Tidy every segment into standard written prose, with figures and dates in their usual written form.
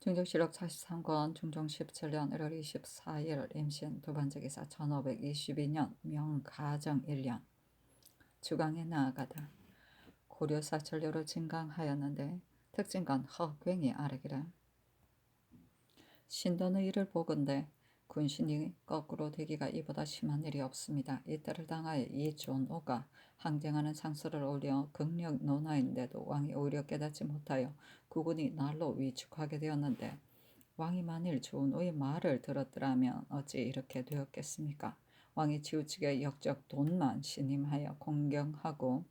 중정실록 43권 중종 17년 1월 24일 임신 두 번째 기사 1522년 명가정 1년 주강에 나아가다 고려사천료로 진강하였는데 특징건 허괭이 아래기라. 신도의 일을 보건대 군신이 거꾸로 되기가 이보다 심한 일이 없습니다. 이때를 당하여 이 존오가 항쟁하는 상소를 올려 극력 논하인데도 왕이 오히려 깨닫지 못하여 국군이 날로 위축하게 되었는데 왕이 만일 존오의 말을 들었더라면 어찌 이렇게 되었겠습니까? 왕이 치우치게 역적 돈만 신임하여 공경하고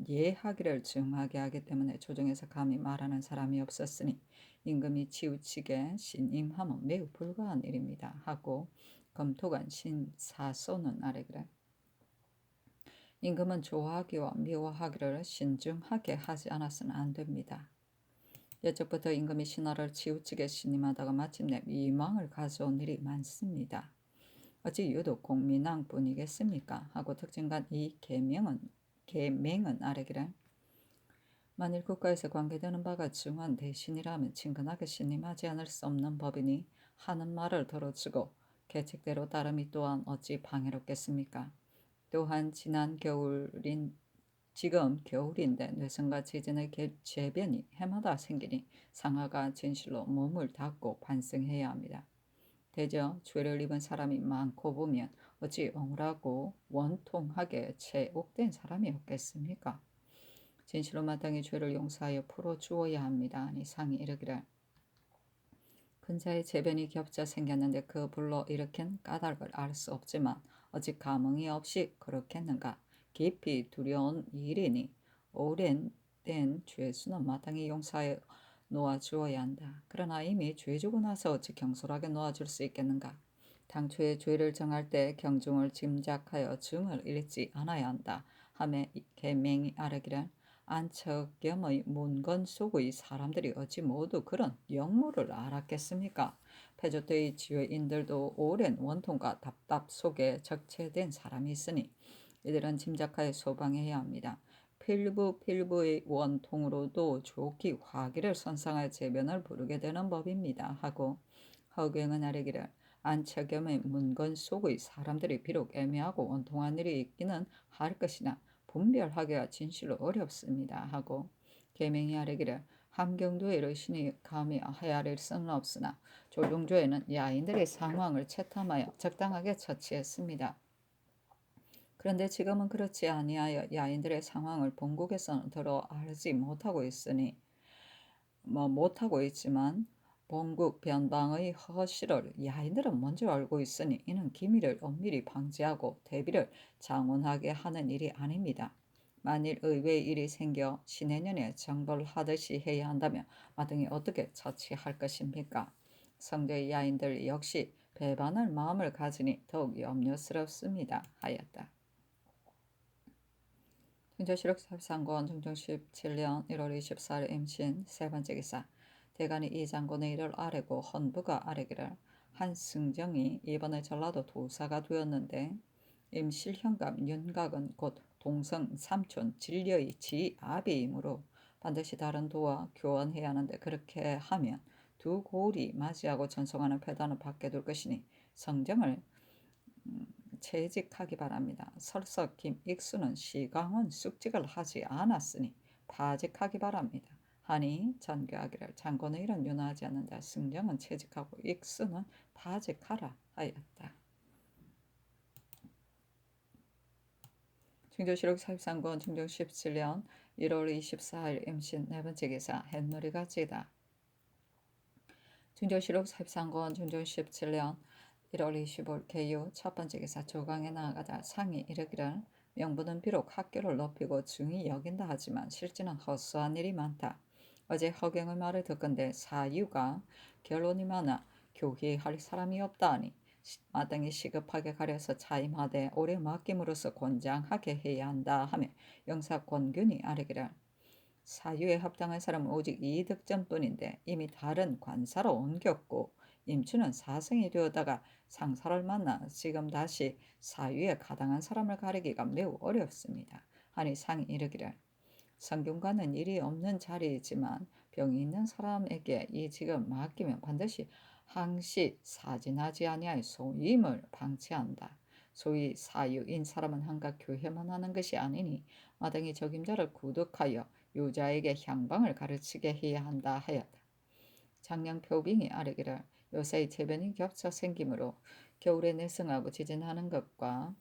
예하기를 증하게 하기 때문에 조정에서 감히 말하는 사람이 없었으니 임금이 치우치게 신임함은 매우 불가한 일입니다. 하고 검토관 신사소는 아래그래. 임금은 좋아하기와 미워하기를 신중하게 하지 않았으면 안 됩니다. 예적부터 임금이 신하를 치우치게 신임하다가 마침내 미망을 가져온 일이 많습니다. 어찌 유독 공민왕뿐이겠습니까? 하고 특징간 이 계명은 아래기를. 만일 국가에서 관계되는 바가 중한 대신이라면 친근하게 신임하지 않을 수 없는 법이니 하는 말을 들어주고 계책대로 따름이 또한 어찌 방해롭겠습니까? 또한 지금 겨울인데 뇌성과 지진의 재변이 해마다 생기니 상하가 진실로 몸을 닦고 반성해야 합니다. 대저 죄를 입은 사람이 많고 보면 어찌 억울하고 원통하게 체옥된 사람이 없겠습니까? 진실로 마땅히 죄를 용서하여 풀어주어야 합니다. 아니 상이 이르기를. 근자의 재변이 겹쳐 생겼는데 그 불로 일으킨 까닭을 알 수 없지만 어찌 감흥이 없이 그렇겠는가. 깊이 두려운 일이니 오랜된 죄수는 마땅히 용서하여 놓아주어야 한다. 그러나 이미 죄지고 나서 어찌 경솔하게 놓아줄 수 있겠는가. 당초에 죄를 정할 때 경중을 짐작하여 증을 읽지 않아야 한다. 하매 계명이 아르기를 안척겸의 문건 속의 사람들이 어찌 모두 그런 영모를 알았겠습니까? 패조태의 지혜인들도 오랜 원통과 답답 속에 적체된 사람이 있으니 이들은 짐작하여 소방해야 합니다. 필부의 원통으로도 좋기 화기를 선상할 재변을 부르게 되는 법입니다. 하고 허경은 아래기를 안척겸의 문건 속의 사람들이 비록 애매하고 원통한 일이 있기는 할 것이나 분별하기가 진실로 어렵습니다. 하고 계명이 아래기를 함경도의 어르신이 감히 헤아릴 수는 없으나 조종조에는 야인들의 상황을 채탐하여 적당하게 처치했습니다. 그런데 지금은 그렇지 아니하여 야인들의 상황을 본국에서는 들어 알지 못하고 있지만 본국 변방의 허실을 야인들은 먼저 알고 있으니 이는 기밀을 엄밀히 방지하고 대비를 장원하게 하는 일이 아닙니다. 만일 의외의 일이 생겨 신해년에 정벌 하듯이 해야 한다면 마땅히 어떻게 처치할 것입니까? 성도의 야인들 역시 배반할 마음을 가지니 더욱 염려스럽습니다. 하였다. 중조실록 43권 중종 17년 1월 24일 임신 세 번째 기사 대간이 이 장군의 일을 아뢰고 헌부가 아뢰기를 한승정이 이번에 전라도 도사가 되었는데 임실현감 윤각은 곧 동성 삼촌 진려의 지아비이므로 반드시 다른 도와 교환해야 하는데 그렇게 하면 두 고을이 맞이하고 전송하는 패단을 받게 될 것이니 성정을 채직하기 바랍니다. 설서 김익수는 시강원 숙직을 하지 않았으니 파직하기 바랍니다. 하니 전교하기를 장군의 일은 윤하지 않는다. 승정은 채직하고 익수는 파직하라 하였다. 중조실록 43권 중종 17년 1월 24일 임신 네 번째 기사 햇놀이가 지다. 중조실록 43권 중종 17년 1월 25일 개유 첫 번째 기사 조강에 나아가다 상이 이르기를 명부는 비록 학교를 높이고 중히 여긴다 하지만 실제는 허수한 일이 많다. 어제 허경의 말을 듣건대 사유가 결론이 많아 교회할 사람이 없다 하니 마땅히 시급하게 가려서 차임하되 오래 맡김으로써 권장하게 해야 한다 하며 영사권균이 아뢰기를 사유에 합당한 사람은 오직 이득점뿐인데 이미 다른 관사로 옮겼고 임추는 사성이 되었다가 상사를 만나 지금 다시 사유에 가당한 사람을 가리기가 매우 어렵습니다. 하니 상이 이르기를 성균관은 일이 없는 자리이지만 병이 있는 사람에게 이 직을 맡기면 반드시 항시 사진하지 아니할 소임을 방치한다. 소위 사유인 사람은 한갓 교회만 하는 것이 아니니 마땅히 적임자를 구독하여 유자에게 향방을 가르치게 해야 한다 하였다. 장량 표빙이 아뢰기를 요새 재변이 겹쳐 생기므로 겨울에 내성하고 지진하는 것과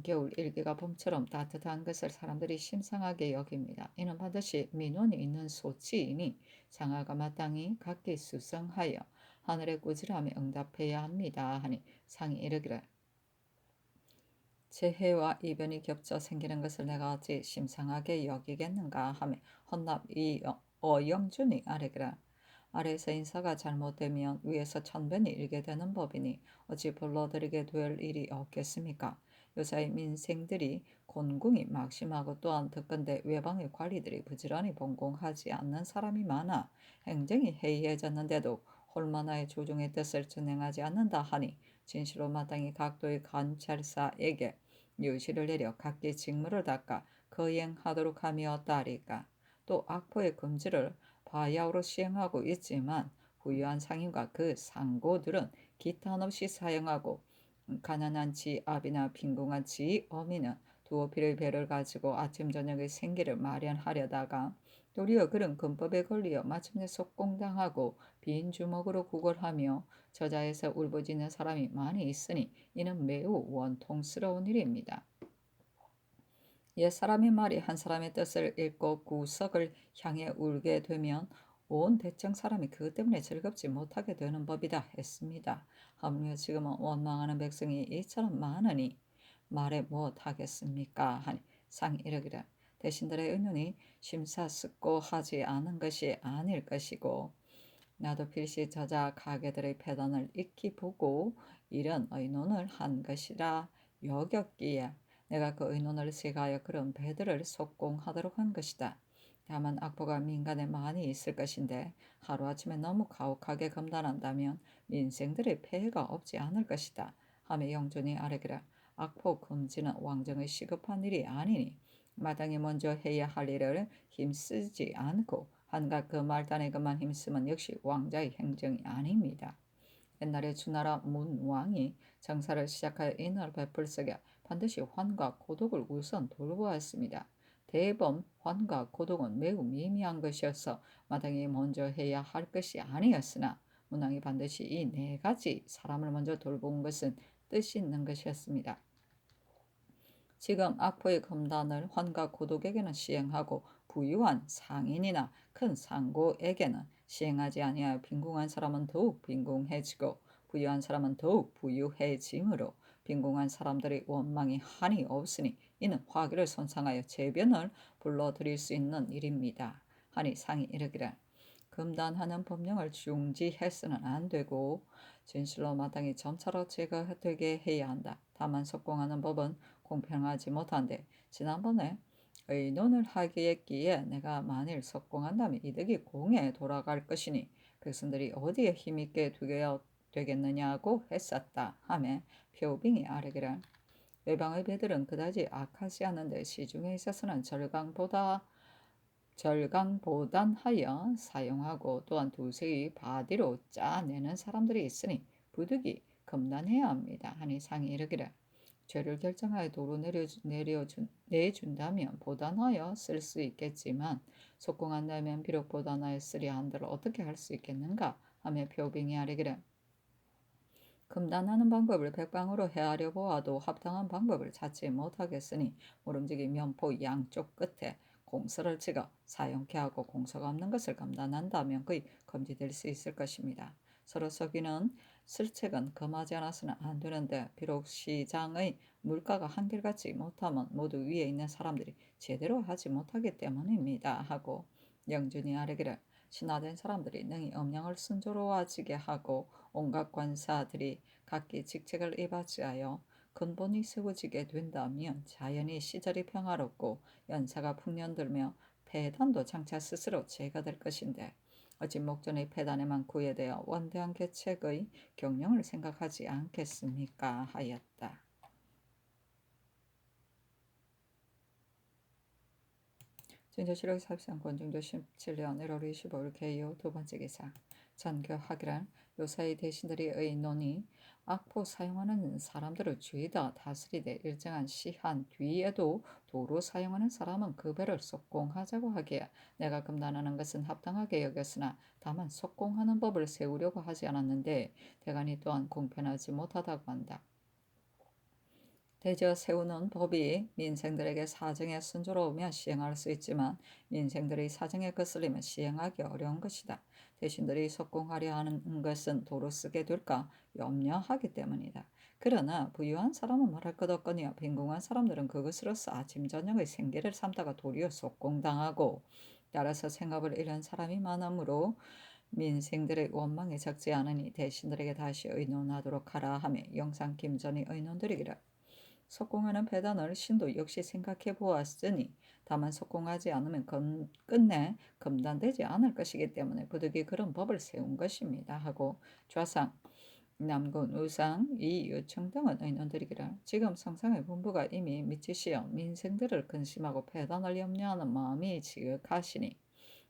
겨울 일기가 봄처럼 따뜻한 것을 사람들이 심상하게 여깁니다. 이는 반드시 민원이 있는 소치이니 상하가 마땅히 각기 수성하여 하늘의 꾸지람에 응답해야 합니다. 하니 상이 이르기를 재해와 이변이 겹쳐 생기는 것을 내가 어찌 심상하게 여기겠는가 하며 헌납 이 어영준이 아뢰기를 아래에서 인사가 잘못되면 위에서 천변이 일게 되는 법이니 어찌 불러들이게 될 일이 없겠습니까? 요사이 민생들이 곤궁이 막심하고 또한 듣건대 외방의 관리들이 부지런히 본공하지 않는 사람이 많아 행정이 해이해졌는데도 홀만나의 조정의 뜻을 준행하지 않는다 하니 진실로 마땅히 각도의 관찰사에게 유시를 내려 각기 직무를 닦아 거행하도록 하였다리까. 또 악포의 금지를 바야흐로 시행하고 있지만 부유한 상인과 그 상고들은 기타 없이 사용하고 가난한 지압이나 빈궁한 지어미는 두어 필의 배를 가지고 아침 저녁의 생계를 마련하려다가 도리어 그런 금법에 걸리어 마침내 속공당하고 빈 주먹으로 구걸하며 저자에서 울부짖는 사람이 많이 있으니 이는 매우 원통스러운 일입니다. 옛 사람의 말이 한 사람의 뜻을 읽고 구석을 향해 울게 되면 온 대청 사람이 그것 때문에 즐겁지 못하게 되는 법이다 했습니다. 하물며 지금은 원망하는 백성이 이처럼 많으니 말해 무엇하겠습니까? 하니 상이 이르기를 대신들의 의논이 심사숙고하지 않은 것이 아닐 것이고 나도 필시 저자 가게들의 패단을 익히 보고 이런 의논을 한 것이라 여겼기에 내가 그 의논을 세가하여 그런 배들을 속공하도록 한 것이다. 다만 악보가 민간에 많이 있을 것인데 하루아침에 너무 가혹하게 검단한다면 민생들의 폐해가 없지 않을 것이다. 하며 영존이 아뢰기를 악포 금지는 왕정의 시급한 일이 아니니 마땅히 먼저 해야 할 일을 힘쓰지 않고 한갓 그 말단에 그만 힘쓰면 역시 왕자의 행정이 아닙니다. 옛날에 주나라 문왕이 정사를 시작하여 인을 베풀 적에 반드시 환과 고독을 우선 돌보았습니다. 대범 환과 고독은 매우 미미한 것이어서 마땅히 먼저 해야 할 것이 아니었으나 문왕이 반드시 이 네 가지 사람을 먼저 돌본 것은 뜻이 있는 것이었습니다. 지금 악포의 검단을 환과 고독에게는 시행하고 부유한 상인이나 큰 상고에게는 시행하지 아니하여 빈궁한 사람은 더욱 빈궁해지고 부유한 사람은 더욱 부유해지므로 빈궁한 사람들의 원망이 한이 없으니 이는 화기를 손상하여 재변을 불러들일 수 있는 일입니다. 하니 상이 이르기를 금단하는 법령을 중지해서는 안 되고 진실로 마땅히 점차로 제거되게 해야 한다. 다만 석공하는 법은 공평하지 못한데 지난번에 의논을 하기에 내가 만일 석공한다면 이득이 공에 돌아갈 것이니 백성들이 어디에 힘있게 두게 되겠느냐고 했었다 하며 표빙이 아뢰기를 외방의 배들은 그다지 악하지 않은데 시중에 있어서는 절강보단하여 사용하고 또한 두세의 바디로 짜내는 사람들이 있으니 부득이 검단해야 합니다. 하니 상이 이르기를 죄를 결정하여 도로 내준다면 보단하여 쓸 수 있겠지만 속공한다면 비록 보단하여 쓰려 한들 어떻게 할 수 있겠는가 하며 표빙이 아뢰기를 금단하는 방법을 백방으로 헤아려 보아도 합당한 방법을 찾지 못하겠으니 모름지기 면포 양쪽 끝에 공서를 찍어 사용케 하고 공서가 없는 것을 검단한다면 거의 금지될 수 있을 것입니다. 서로 속이는 슬책은 금하지 않아서는 안 되는데 비록 시장의 물가가 한결같지 못하면 모두 위에 있는 사람들이 제대로 하지 못하기 때문입니다. 하고 영준이 아뢰기를 신화된 사람들이 능히 음양을 순조로워지게 하고 온갖 관사들이 각기 직책을 이바지하여 근본이 세워지게 된다면 자연히 시절이 평화롭고 연사가 풍년들며 폐단도 장차 스스로 제거될 것인데 어찌 목전의 폐단에만 구애되어 원대한 계책의 경영을 생각하지 않겠습니까? 하였다. 중조실록 43권 중조 17년 1월 25일 개요 두 번째 기사. 전교하기란 요사이 대신들이 의논이 악포 사용하는 사람들을 죄다 다스리되 일정한 시한 뒤에도 도로 사용하는 사람은 그 배를 속공하자고 하기에 내가 금단하는 것은 합당하게 여겼으나 다만 속공하는 법을 세우려고 하지 않았는데 대간이 또한 공편하지 못하다고 한다. 대저 세우는 법이 민생들에게 사정에 순조로우면 시행할 수 있지만 민생들의 사정에 거슬리면 시행하기 어려운 것이다. 대신들이 속공하려 하는 것은 도로 쓰게 될까 염려하기 때문이다. 그러나 부유한 사람은 말할 것 없거니와 빈궁한 사람들은 그것으로서 아침 저녁의 생계를 삼다가 도리어 속공당하고 따라서 생업을 잃은 사람이 많으므로 민생들의 원망이 적지 않으니 대신들에게 다시 의논하도록 하라 하며 영상 김전이 의논드리기를 석공하는 배단을 신도 역시 생각해 보았으니 다만 석공하지 않으면 끝내 금단되지 않을 것이기 때문에 부득이 그런 법을 세운 것입니다 하고 좌상, 남군, 우상, 이 요청 등은 의논드리기를 지금 성상의 본부가 이미 미치시어 민생들을 근심하고 배단을 염려하는 마음이 지극하시니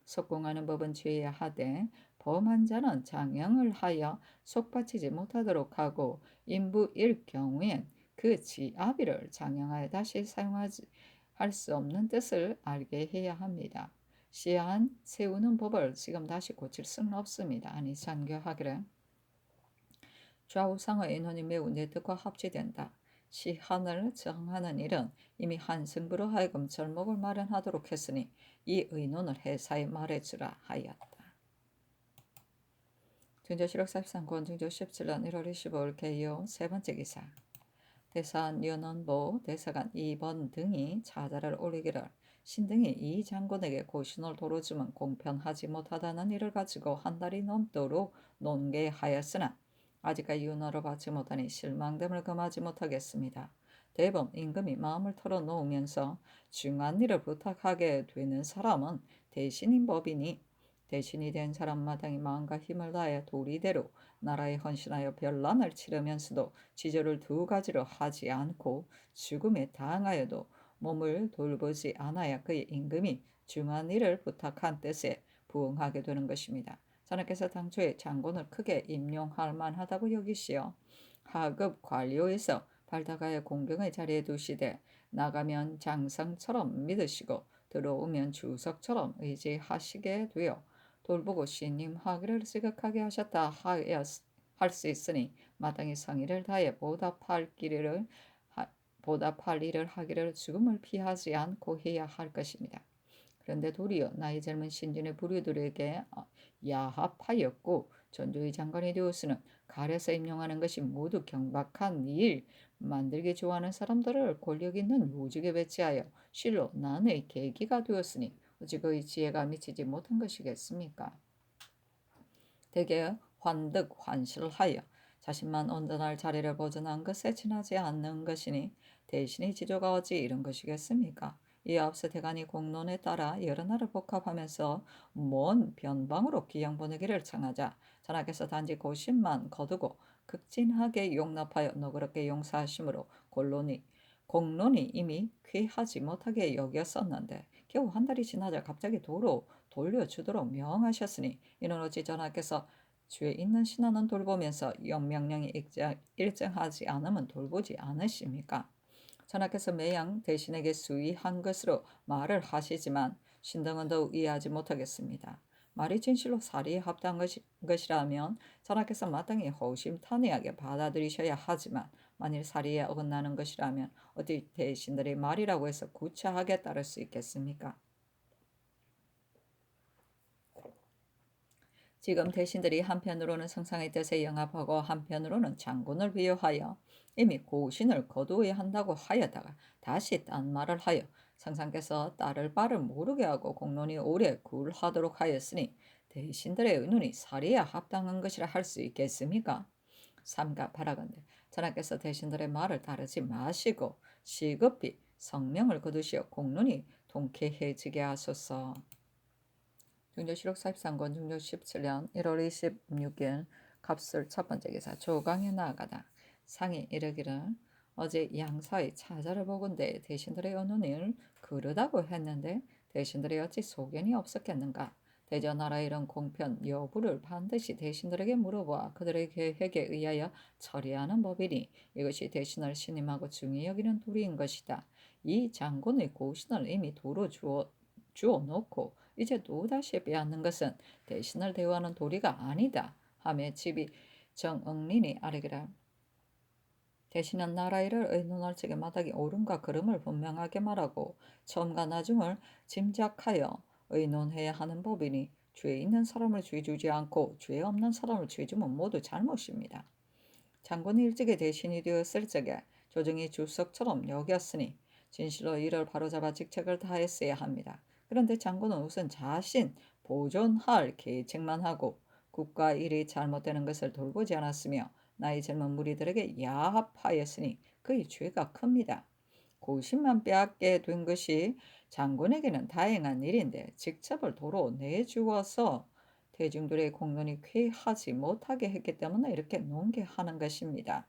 석공하는 법은 죄야 하되 범한 자는 장형을 하여 속바치지 못하도록 하고 인부일 경우엔 그 지아비를 장형하여 다시 사용하지 할 수 없는 뜻을 알게 해야 합니다. 시한 세우는 법을 지금 다시 고칠 수는 없습니다. 아니 장교하기를 좌우상의 인원이 매우 내뜻과 합치된다. 시한을 정하는 일은 이미 한승부로 하여금 절목을 마련하도록 했으니 이 의논을 회사에 말해주라 하였다. 중조실록 43권 중조 17년 1월 25일 개요 세 번째 기사. 대사관 윤원보 대사관 2번 등이 차자를 올리기를 신등이 이 장군에게 고신을 도로 주면 공편하지 못하다는 일을 가지고 한 달이 넘도록 논계하였으나 아직까지 윤허를 받지 못하니 실망됨을 금하지 못하겠습니다. 대범 임금이 마음을 털어놓으면서 중한 일을 부탁하게 되는 사람은 대신인 법이니 대신이 된 사람마당이 마음과 힘을 다하여 도리대로 나라에 헌신하여 별난을 치르면서도 지조를 두 가지로 하지 않고 죽음에 당하여도 몸을 돌보지 않아야 그의 임금이 중한 일을 부탁한 뜻에 부응하게 되는 것입니다. 자네께서 당초에 장군을 크게 임용할 만하다고 여기시어 하급 관료에서 발탁하여 공경의 자리에 두시되 나가면 장성처럼 믿으시고 들어오면 주석처럼 의지하시게 되어 돌보고 신임 하기를 지극하게 하셨다 할 수 있으니 마땅히 성의를 다해 보답할 일을 하기를 죽음을 피하지 않고 해야 할 것입니다. 그런데 도리어 나이 젊은 신진의 부류들에게 야합하였고 전조의 장관이 되었으는 가려서 임용하는 것이 모두 경박한 일 만들기 좋아하는 사람들을 권력 있는 요직에 배치하여 실로 난의 계기가 되었으니 어찌 그의 지혜가 미치지 못한 것이겠습니까? 대개 환득 환실하여 자신만 온전할 자리를 보존한 것에 지나지 않는 것이니 대신의 지조가 어찌 이런 것이겠습니까? 이에 앞서 대간이 공론에 따라 여러 날을 복합하면서 먼 변방으로 귀양 보내기를 청하자 전하께서 단지 고심만 거두고 극진하게 용납하여 너그럽게 용서하심으로 공론이 이미 쾌하지 못하게 여겼었는데 겨우 한 달이 지나자 갑자기 도로 돌려주도록 명하셨으니 이는 어찌 전하께서 죄 있는 신하는 돌보면서 영명령이 일정하지 않으면 돌보지 않으십니까? 전하께서 매양 대신에게 수위한 것으로 말을 하시지만 신등은 더욱 이해하지 못하겠습니다. 말이 진실로 사리에 합당한 것이라면 전하께서 마땅히 허심탄회하게 받아들이셔야 하지만 만일 사리에 어긋나는 것이라면 어디 대신들의 말이라고 해서 구차하게 따를 수 있겠습니까? 지금 대신들이 한편으로는 성상의 뜻에 영합하고 한편으로는 장군을 비호하여 이미 고신을 거두어야 한다고 하여다가 다시 딴 말을 하여 성상께서 따를 바를 모르게 하고 공론이 오래 굴하도록 하였으니 대신들의 의논이 사리에 합당한 것이라 할 수 있겠습니까? 삼가 바라건대 전하께서 대신들의 말을 따르지 마시고 시급히 성명을 거두시어 공론이 통쾌해지게 하소서. 중조실록 43권 중조 17년 1월 26일 갑술 첫 번째 기사. 조강에 나아가다 상이 이르기를 어제 양사의 차자를 보건대 대신들의 언론을 그르다고 했는데 대신들이 어찌 소견이 없었겠는가. 대저 나라 이런 공편 여부를 반드시 대신들에게 물어보아 그들의 계획에 의하여 처리하는 법이니 이것이 대신을 신임하고 중히 여기는 도리인 것이다. 이 장군의 고신을 이미 도로 주어 놓고 이제 또다시 빼앗는 것은 대신을 대우하는 도리가 아니다. 하며 집이 정응린이 아뢰기라. 대신은 나라 일을 의논할 적에 마땅히 옳음과 그름을 분명하게 말하고 처음과 나중을 짐작하여 의논해야 하는 법이니 죄 있는 사람을 죄 주지 않고 죄 없는 사람을 죄 주면 모두 잘못입니다. 장군이 일찍이 대신이 되었을 적에 조정이 주석처럼 여겼으니 진실로 이를 바로잡아 직책을 다했어야 합니다. 그런데 장군은 우선 자신 보존할 계책만 하고 국가 일이 잘못되는 것을 돌보지 않았으며 나이 젊은 무리들에게 야합하였으니 그의 죄가 큽니다. 고심만 빼앗게 된 것이 장군에게는 다행한 일인데 직접을 도로 내주어서 대중들의 공론이 쾌하지 못하게 했기 때문에 이렇게 논개하는 것입니다.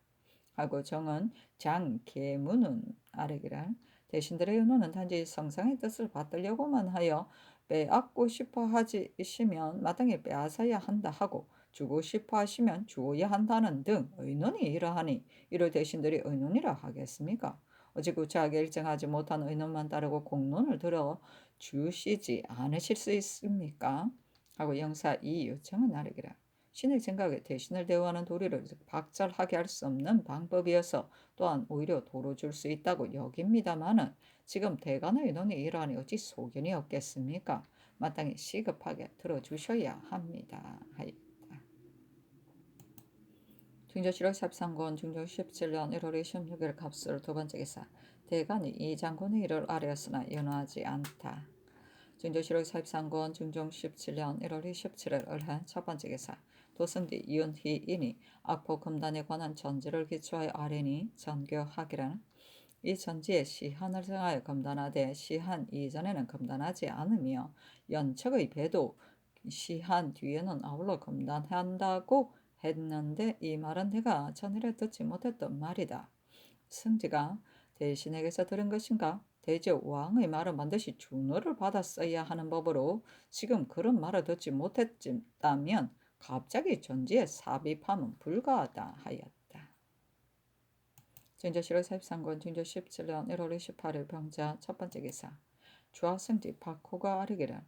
하고 정은 장계문은 아래기라. 대신들의 의논은 단지 성상의 뜻을 받들려고만 하여 빼앗고 싶어 하시면 마땅히 빼앗아야 한다 하고 주고 싶어 하시면 주어야 한다는 등 의논이 이러하니 이를 대신들이 의논이라 하겠습니까? 어찌 구차하게 일정하지 못한 의논만 따르고 공론을 들어 주시지 않으실 수 있습니까? 하고 영사 이 요청은 아래기라. 신의 생각에 대신을 대우하는 도리를 박절하게 할 수 없는 방법이어서 또한 오히려 도로 줄 수 있다고 여깁니다마는 지금 대간의 의논이 이러하니 어찌 소견이 없겠습니까? 마땅히 시급하게 들어주셔야 합니다. 하였다. 중조실록 13권 중조 17년 1월 26일 갑술 두 번째 기사. 대간이 이 장군의 일을 아뢰었으나 연호하지 않다. 중조실록 43권 중종 17년 1월 27일 을한 첫 번째 기사. 도승지 이은희인이 악포 금단에 관한 전지를 기초하여 아뢰니 전교하기란. 이 전지에 시한을 정하여 검단하되 시한 이전에는 검단하지 않으며 연척의 배도 시한 뒤에는 아울러 검단한다고 했는데 이 말은 내가 전일에 듣지 못했던 말이다. 승지가 대신에게서 들은 것인가? 대저 왕의 말은 반드시 준호를 받았어야 하는 법으로 지금 그런 말을 듣지 못했다면 갑자기 전지에 삽입하면 불가하다 하였다. 진조실록 43권 진조 17년 1월 28일 병자 첫 번째 기사. 주하 승지 박호가 아뢰기를.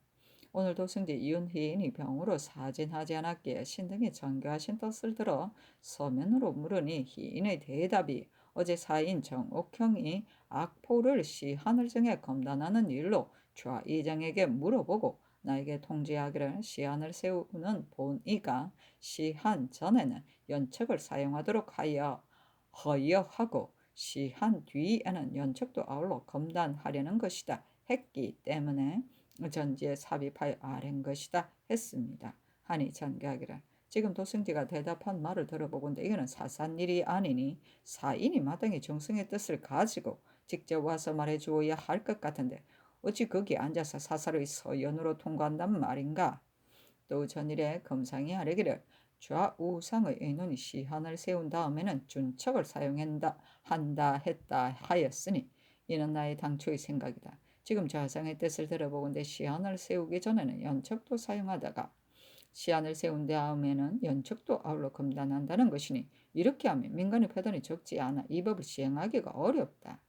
오늘도 승지 이윤희인이 병으로 사진하지 않았기에 신등이 전교하신 뜻을 들어 서면으로 물으니 희인의 대답이 어제 사인 정옥형이 악포를 시한을 정해 검단하는 일로 좌이장에게 물어보고 나에게 통지하기를 시한을 세우는 본의가 시한 전에는 연척을 사용하도록 하여하고 시한 뒤에는 연척도 아울러 검단하려는 것이다 했기 때문에 전지에 삽입하여 아랜 것이다 했습니다. 하니 전개하기를. 지금 도승지가 대답한 말을 들어보건대 이거는 사산일이 아니니 사인이 마땅히 정성의 뜻을 가지고 직접 와서 말해주어야 할 것 같은데 어찌 거기 앉아서 사사로이 서연으로 통과한단 말인가? 또 전일에 검상이 아뢰기를 좌우상의 의논이 시한을 세운 다음에는 준척을 사용한다 했다 하였으니 이는 나의 당초의 생각이다. 지금 좌상의 뜻을 들어보건대 시한을 세우기 전에는 연척도 사용하다가 시한을 세운 다음에는 연척도 아울러 검단한다는 것이니 이렇게 하면 민간의 패단이 적지 않아 이 법을 시행하기가 어렵다.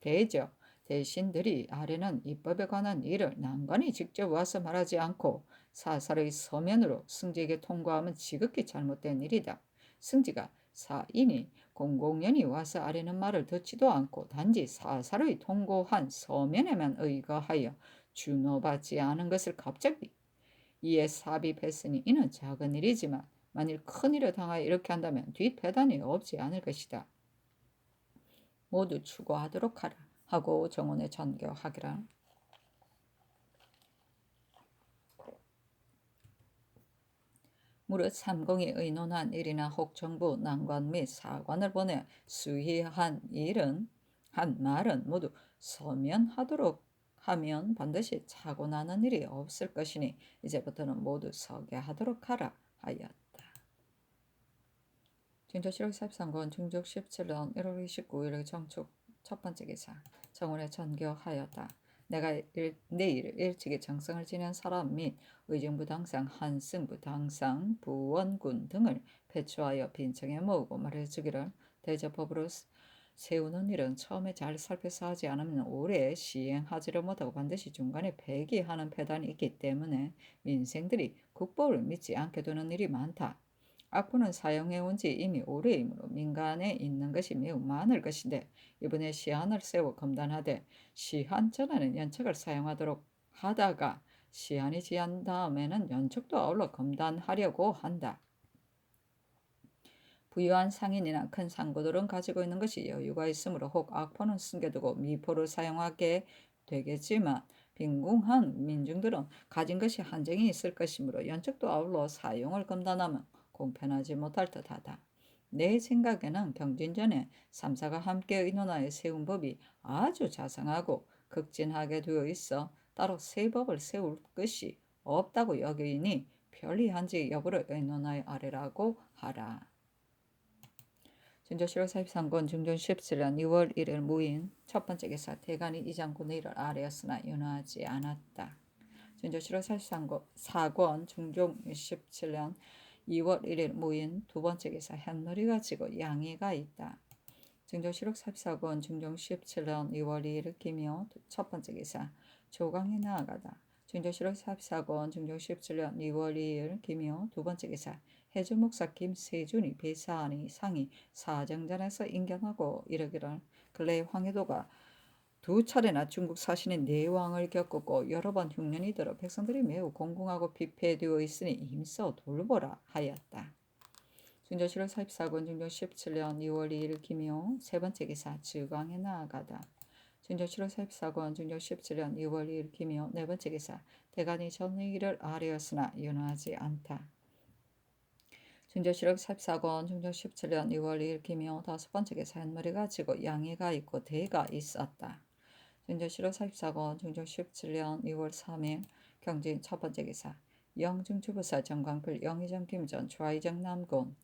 대저 대신들이 아래는 입법에 관한 일을 난관이 직접 와서 말하지 않고 사사의 서면으로 승지에게 통과하면 지극히 잘못된 일이다. 승지가 사인이 공공연히 와서 아래는 말을 듣지도 않고 단지 사사의 통고한 서면에만 의거하여 준호받지 않은 것을 갑자기 이에 삽입했으니 이는 작은 일이지만 만일 큰 일을 당하여 이렇게 한다면 뒷배단이 없지 않을 것이다. 모두 추구하도록 하라 하고 정원에 전교하기라. 무릇 삼공이 의논한 일이나 혹 정부 난관 및 사관을 보내 수의한 말은 모두 서면하도록 하면 반드시 사고 나는 일이 없을 것이니 이제부터는 모두 서게하도록 하라 하였다. 중조실록 13권 중조 17년 1월 29일 정축 첫 번째 기사. 정원에 전교하였다. 내일 일찍이 정성을 지낸 사람 및 의정부 당상, 한승부 당상, 부원군 등을 배치하여 빈청에 모으고 말해주기를. 대접법으로 세우는 일은 처음에 잘 살펴서 하지 않으면 오래 시행하지를 못하고 반드시 중간에 폐기하는 폐단이 있기 때문에 민생들이 국법을 믿지 않게 되는 일이 많다. 악보는 사용해온 지 이미 오래이므로 민간에 있는 것이 매우 많을 것인데 이번에 시한을 세워 검단하되 시한 전에는 연척을 사용하도록 하다가 시한이 지한 다음에는 연척도 아울러 검단하려고 한다. 부유한 상인이나 큰 상고들은 가지고 있는 것이 여유가 있으므로 혹 악포는 숨겨두고 미포를 사용하게 되겠지만 빈궁한 민중들은 가진 것이 한정이 있을 것이므로 연척도 아울러 사용을 검단하면 공편하지 못할 듯하다. 내 생각에는 경진전에 3사가 함께 의논하여 세운 법이 아주 자상하고 극진하게 되어 있어 따로 새 법을 세울 것이 없다고 여기니 편리한지 여부를 의논하여 아래라고 하라. 준조실록 43권 중종 17년 2월 1일 무인 첫 번째 기사 대간이 이 장군의 일을 아뢰었으나 윤하지 않았다. 준조실록 44권 중종 17년 2월 1일 무인 두 번째 기사 햇놀이가 지고 양이가 있다. 중조실록 44권 중종 17년 2월 2일 기묘 첫 번째 기사 조강이 나아가다. 중조실록 44권 중종 17년 2월 2일 기묘 두 번째 기사 해주 목사 김세준이 배사하니 상이 사정전에서 인견하고 이르기를 근래 황해도가 두 차례나 중국 사신의 내왕을 겪었고 여러 번 흉년이 들어 백성들이 매우 공공하고 피폐되어 있으니 힘써 돌보라 하였다. 중조실록 44권 중종 17년 2월 2일 기묘 세 번째 기사 즉왕에 나아가다. 중조실록 44권 중종 17년 2월 2일 기묘 네 번째 기사 대간이 전의 일을 아뢰었으나 윤하지 않다. 중조실록 44권 중종 17년 2월 2일 기묘 다섯 번째 기사 햇머리가 지고 양이가 있고 대가 있었다. 중조실록 44권 중종 17년 2월 3일 경진 첫 번째 기사 영중주부사 정광필 영의정 김전 좌의정 남곤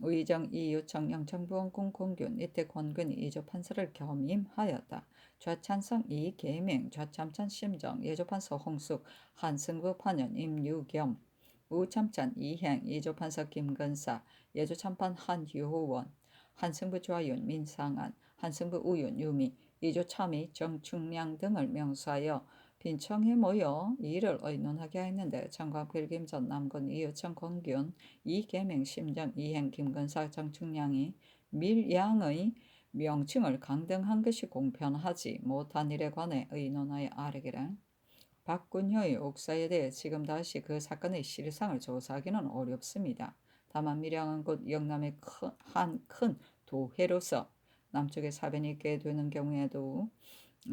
의정 이유청 영창부원군 공균 이때 권근이 이조 판서를 겸임하였다. 좌찬성 이계명 좌참찬 심정 예조판서 홍숙 한승부 판연 임유겸 우참찬 이행 이조판서 김근사 예조참판 한유호원 한승부 좌윤 민상안 한승부 우윤 유미 이조참이 정충량 등을 명수하여 빈청에 모여 이를 의논하게 했는데 정광필 김전 남군 이유청 권균 이계명 심정 이행 김근사 정충량이 밀양의 명칭을 강등한 것이 공편하지 못한 일에 관해 의논하여 아뢰기를 박군효의 옥사에 대해 지금 다시 그 사건의 실상을 조사하기는 어렵습니다. 다만 밀양은 곧 영남의 한 큰 도회로서 남쪽에 사변이 있게 되는 경우에도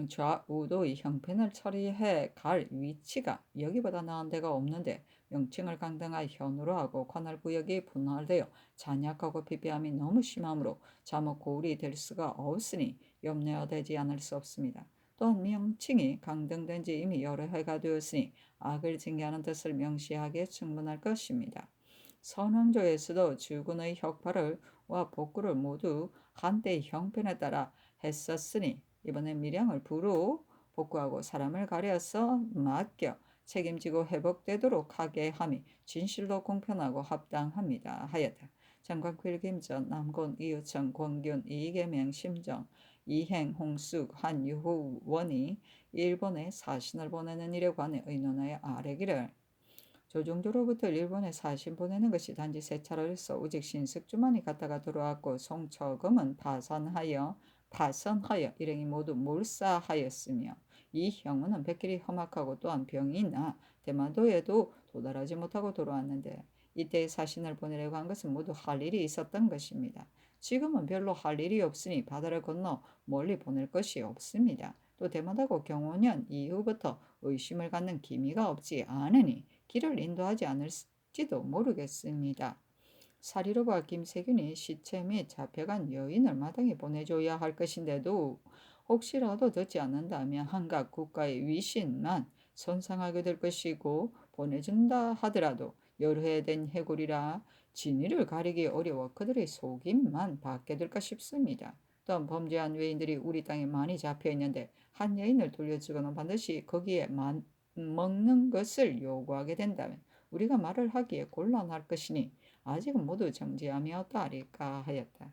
좌우도의 형편을 처리해 갈 위치가 여기보다 나은 데가 없는데 명칭을 강등하여 현으로 하고 관할구역이 분할되어 잔약하고 피폐함이 너무 심하므로 자목 고울이 될 수가 없으니 염려되지 않을 수 없습니다. 또한 명칭이 강등된 지 이미 여러 해가 되었으니 악을 징계하는 뜻을 명시하기에 충분할 것입니다. 선왕조에서도 주군의 혁파를와 복구를 모두 한때의 형편에 따라 했었으니 이번에 밀양을 부로 복구하고 사람을 가려서 맡겨 책임지고 회복되도록 하게 함이 진실로 공평하고 합당합니다 하였다. 장광필 김전 남곤 이유청 권균 이계명 심정 이행 홍숙 한유호 원이 일본에 사신을 보내는 일에 관해 의논하여 아뢰기를 조종조로부터 일본에 사신 보내는 것이 단지 세 차례로서 오직 신숙주만이 갔다가 들어왔고 송처금은 파산하여 일행이 모두 몰사하였으며 이 형우는 백길이 험악하고 또한 병이 나 대마도에도 도달하지 못하고 돌아왔는데 이때 사신을 보내려고 한 것은 모두 할 일이 있었던 것입니다. 지금은 별로 할 일이 없으니 바다를 건너 멀리 보낼 것이 없습니다. 또 대마도고 경호년 이후부터 의심을 갖는 기미가 없지 않으니 길을 인도하지 않을지도 모르겠습니다. 사리로바 김세균이 시체 및 잡혀간 여인을 마땅히 보내줘야 할 것인데도 혹시라도 듣지 않는다면 한각 국가의 위신만 손상하게 될 것이고 보내준다 하더라도 여러 해 된 해골이라 진위를 가리기 어려워 그들의 속임만 받게 될까 싶습니다. 또한 범죄한 외인들이 우리 땅에 많이 잡혀 있는데 한 여인을 돌려주거나 반드시 거기에 먹는 것을 요구하게 된다면 우리가 말을 하기에 곤란할 것이니 아직은 모두 정지하며 따리까 하였다.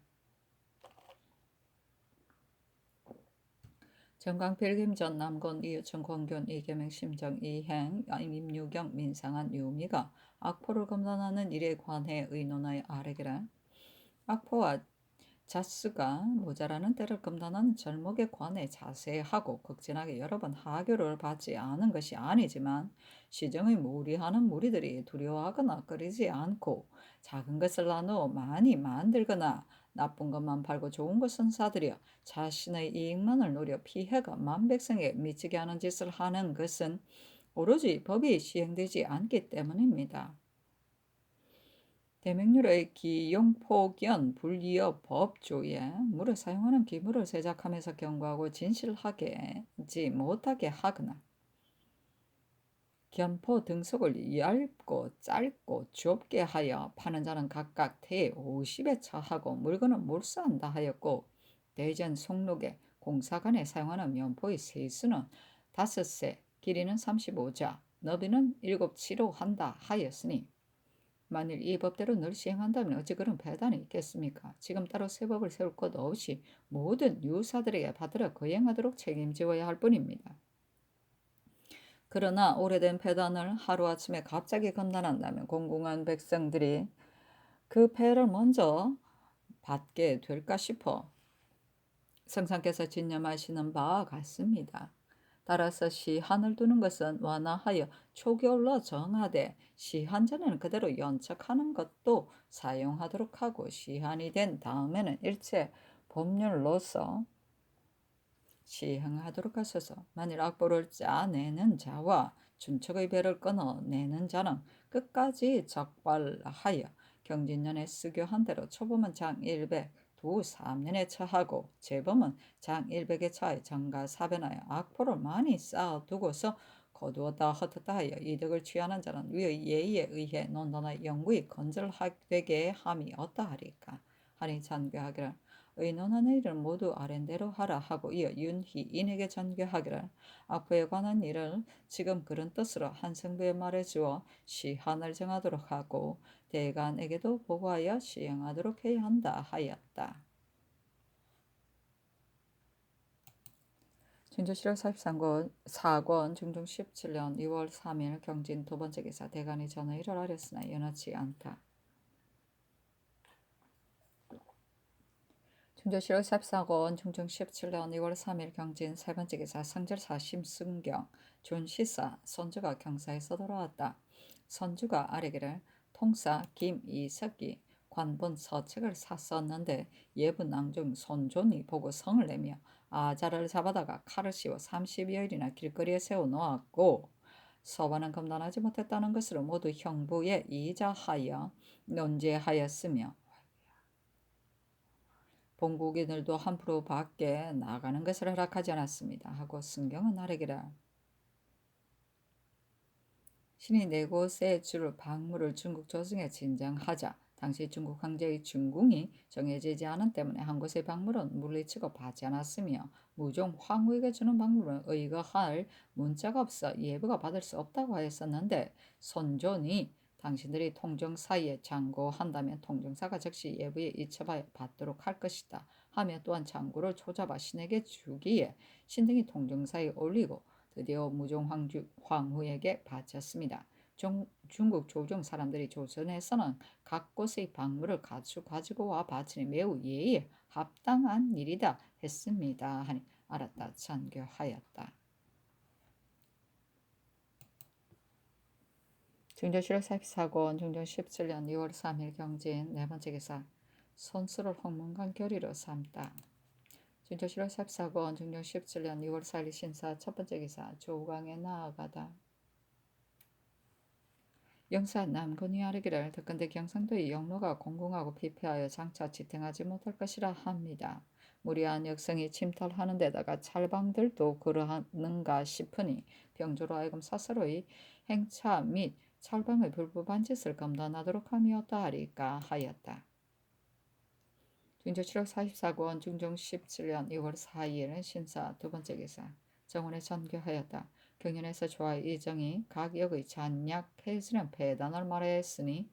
정강 필김 전 남건 이유천 권균 이계명 심정 이행 임유경 민상한 유미가 악포를 검단하는 일에 관해 의논하여 아래기라. 악포와 자스가 모자라는 때를 검단하는 절목에 관해 자세하고 극진하게 여러 번 하교를 받지 않은 것이 아니지만 시정의 무리하는 무리들이 두려워하거나 꺼리지 않고 작은 것을 나누어 많이 만들거나 나쁜 것만 팔고 좋은 것은 사들여 자신의 이익만을 노려 피해가 만백성에 미치게 하는 짓을 하는 것은 오로지 법이 시행되지 않기 때문입니다. 대명률의 기용포견 불이어 법조에 물을 사용하는 기물을 제작하면서 경고하고 진실하게지 못하게 하거나 견포 등속을 얇고 짧고 좁게 하여 파는 자는 각각 대 50에 처하고 물건은 몰수한다 하였고 대전 송록에 공사관에 사용하는 면포의 세수는 5세, 길이는 35자, 너비는 7치로 한다 하였으니 만일 이 법대로 늘 시행한다면 어찌 그런 배단이 있겠습니까? 지금 따로 새 법을 세울 것 없이 모든 유사들에게 받들어 거행하도록 책임지어야 할 뿐입니다. 그러나 오래된 폐단을 하루아침에 갑자기 검단한다면 공공한 백성들이 그 폐를 먼저 받게 될까 싶어 성상께서 진념하시는 바와 같습니다. 따라서 시한을 두는 것은 완화하여 초결로 정하되 시한 전에는 그대로 연착하는 것도 사용하도록 하고 시한이 된 다음에는 일체 법률로서 시행하도록 하소서. 만일 악보를 짜내는 자와 준척의 배를 끊어내는 자는 끝까지 적발하여 경진년에 쓰교한 대로 초범은 장 100, 두 3년에 처하고 재범은 장 100에 처하여 정가사변하여 악포를 많이 쌓아두고서 거두었다 흩었다 하여 이득을 취하는 자는 위의 예의에 의해 논단의 영구히 건절되게 함이 어떠하리까 하니 잔교하기를 의논하는 일을 모두 아랜대로 하라 하고 이어 윤희인에게 전교하기를 악보에 관한 일을 지금 그런 뜻으로 한승부에 말해주어 시한을 정하도록 하고 대간에게도 보고하여 시행하도록 해야 한다 하였다. 진조실록 43권 4권 중종 17년 2월 3일 경진 두 번째 기사 대간이 전의를 하렸으나 연하치 않다. 중조실록 14권 중종 17년 2월 3일 경진 세 번째 기사 성절사 심승경 준시사 선주가 경사에서 돌아왔다. 선주가 아래기를 통사 김이석이 관본 서책을 샀었는데 예분낭중 손존이 보고 성을 내며 아자를 잡아다가 칼을 씌워 30여일이나 길거리에 세워놓았고 서반은 검단하지 못했다는 것으로 모두 형부에 이자하여 논제하였으며 본국인들도 함부로 밖에 나가는 것을 허락하지 않았습니다. 하고 승경은 아래기라 신이 네 곳의 주를 박물을 중국 조정에 진정하자 당시 중국 황제의 중궁이 정해지지 않은 때문에 한 곳의 박물은 물리치고 받지 않았으며 무종 황후에게 주는 박물은 의거할 문자가 없어 예부가 받을 수 없다고 하였었는데 손존이 당신들이 통정사에 장고한다면 통정사가 즉시 예부에 이첩하여 받도록 할 것이다 하며 또한 장고를 초잡아 신에게 주기에 신등이 통정사에 올리고 드디어 무종 황후에게 바쳤습니다. 중국 조정 사람들이 조선에서는 각 곳의 박물을 가지고 와 바치니 매우 예의에 합당한 일이다 했습니다. 하니 알았다 전교하였다. 중조실록 44권 중종 17년 2월 3일 경진 네 번째 기사 손수를 홍문관 교리로 삼다. 중조실록 14권 중종 17년 2월 4일 신사 첫 번째 기사 조강에 나아가다. 영사 남건이 아르기를 듣건대 경상도의 영로가 공공하고 피폐하여 장차 지탱하지 못할 것이라 합니다. 무리한 역성이 침탈하는 데다가 찰방들도 그러하는가 싶으니 병조로 하여금 스스로의 행차 및 찰방의 불법한 짓을 검단하도록 함이었다 하리까 하였다. 중조 7억 44권 중종 17년 2월 4일 신사 두 번째 기사 정원에 전교하였다. 경연에서 조하의 이정이 각역의 잔약 폐수련 폐단을 말하였으니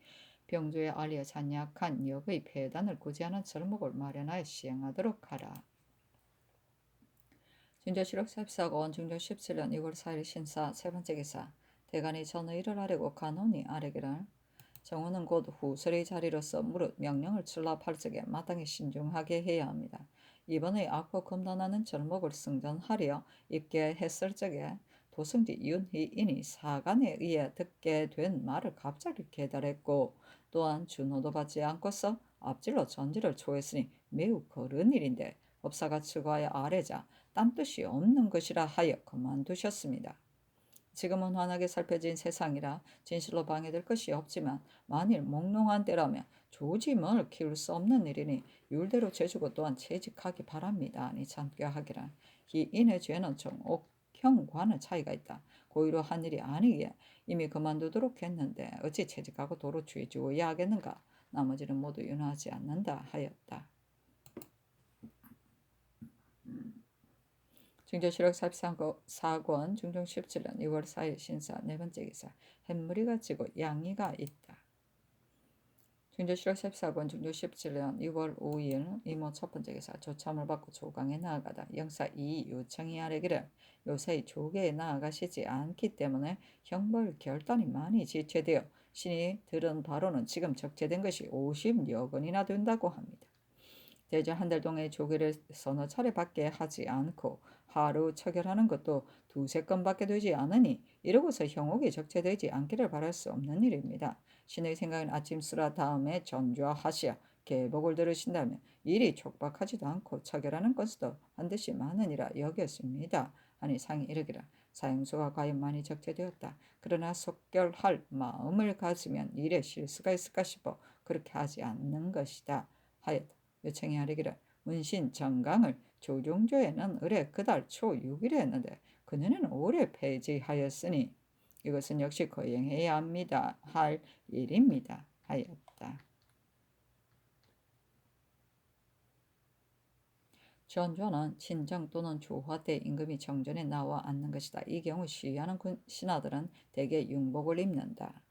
병조에 알려 잔약한 역의 폐단을 구제하는 절목을 마련하여 시행하도록 하라. 중조 7억 44권 중종 17년 2월 4일 신사 세 번째 기사 대간이 전의를 아뢰고 간혼이 아뢰기를 정원은 곧 후설의 자리로서 무릇 명령을 출납할 적에 마땅히 신중하게 해야 합니다. 이번에 악보 검단하는 절목을 승전하려 입계했을 적에 도승지 윤희인이 사간에 의해 듣게 된 말을 갑자기 계달했고 또한 준호도 받지 않고서 앞질러 전지를 초했으니 매우 거른 일인데 법사가 측하여 아뢰자 딴 뜻이 없는 것이라 하여 그만두셨습니다. 지금은 환하게 살펴진 세상이라 진실로 방해될 것이 없지만 만일 몽롱한 때라면 조짐을 키울 수 없는 일이니 율대로 재주고 또한 채직하기 바랍니다. 아니 참교하기란 이인의 죄는 좀 옥형과는 차이가 있다. 고의로 한 일이 아니기에 이미 그만두도록 했는데 어찌 채직하고 도로 죄지어야 하겠는가. 나머지는 모두 윤하지 않는다 하였다. 중조 7억 44권 중종 17년 2월 4일 신사 네 번째 기사 햇무리가 지고 양이가 있다. 중조 7억 44권 중조 17년 2월 5일 이모 첫 번째 기사 조참을 받고 조강에 나아가다 영사 이 요청이 아뢰기를 요새 조계에 나아가시지 않기 때문에 형벌 결단이 많이 지체되어 신이 들은 바로는 지금 적재된 것이 50여 건이나 된다고 합니다. 대저 한 달 동안 조계를 서너 차례 밖에 하지 않고 하루 처결하는 것도 두세 건밖에 되지 않으니 이러고서 형옥이 적체되지 않기를 바랄 수 없는 일입니다. 신의 생각은 아침 수라 다음에 전좌하시어 계복을 들으신다면 일이 촉박하지도 않고 처결하는 것도 반드시 많으니라 여겼습니다. 하니 상이 이르기라 사형수가 과연 많이 적체되었다. 그러나 속결할 마음을 가지면 일에 실수가 있을까 싶어 그렇게 하지 않는 것이다 하였다. 요청이 하리기를 문신 정강을 조종조에는 을해 그달 초 6일에 했는데 그녀는 올해 폐지하였으니 이것은 역시 거행해야 합니다. 할 일입니다. 하였다. 전조는 친정 또는 조화 때 임금이 정전에 나와 앉는 것이다. 이 경우 시위하는 신하들은 대개 융복을 입는다.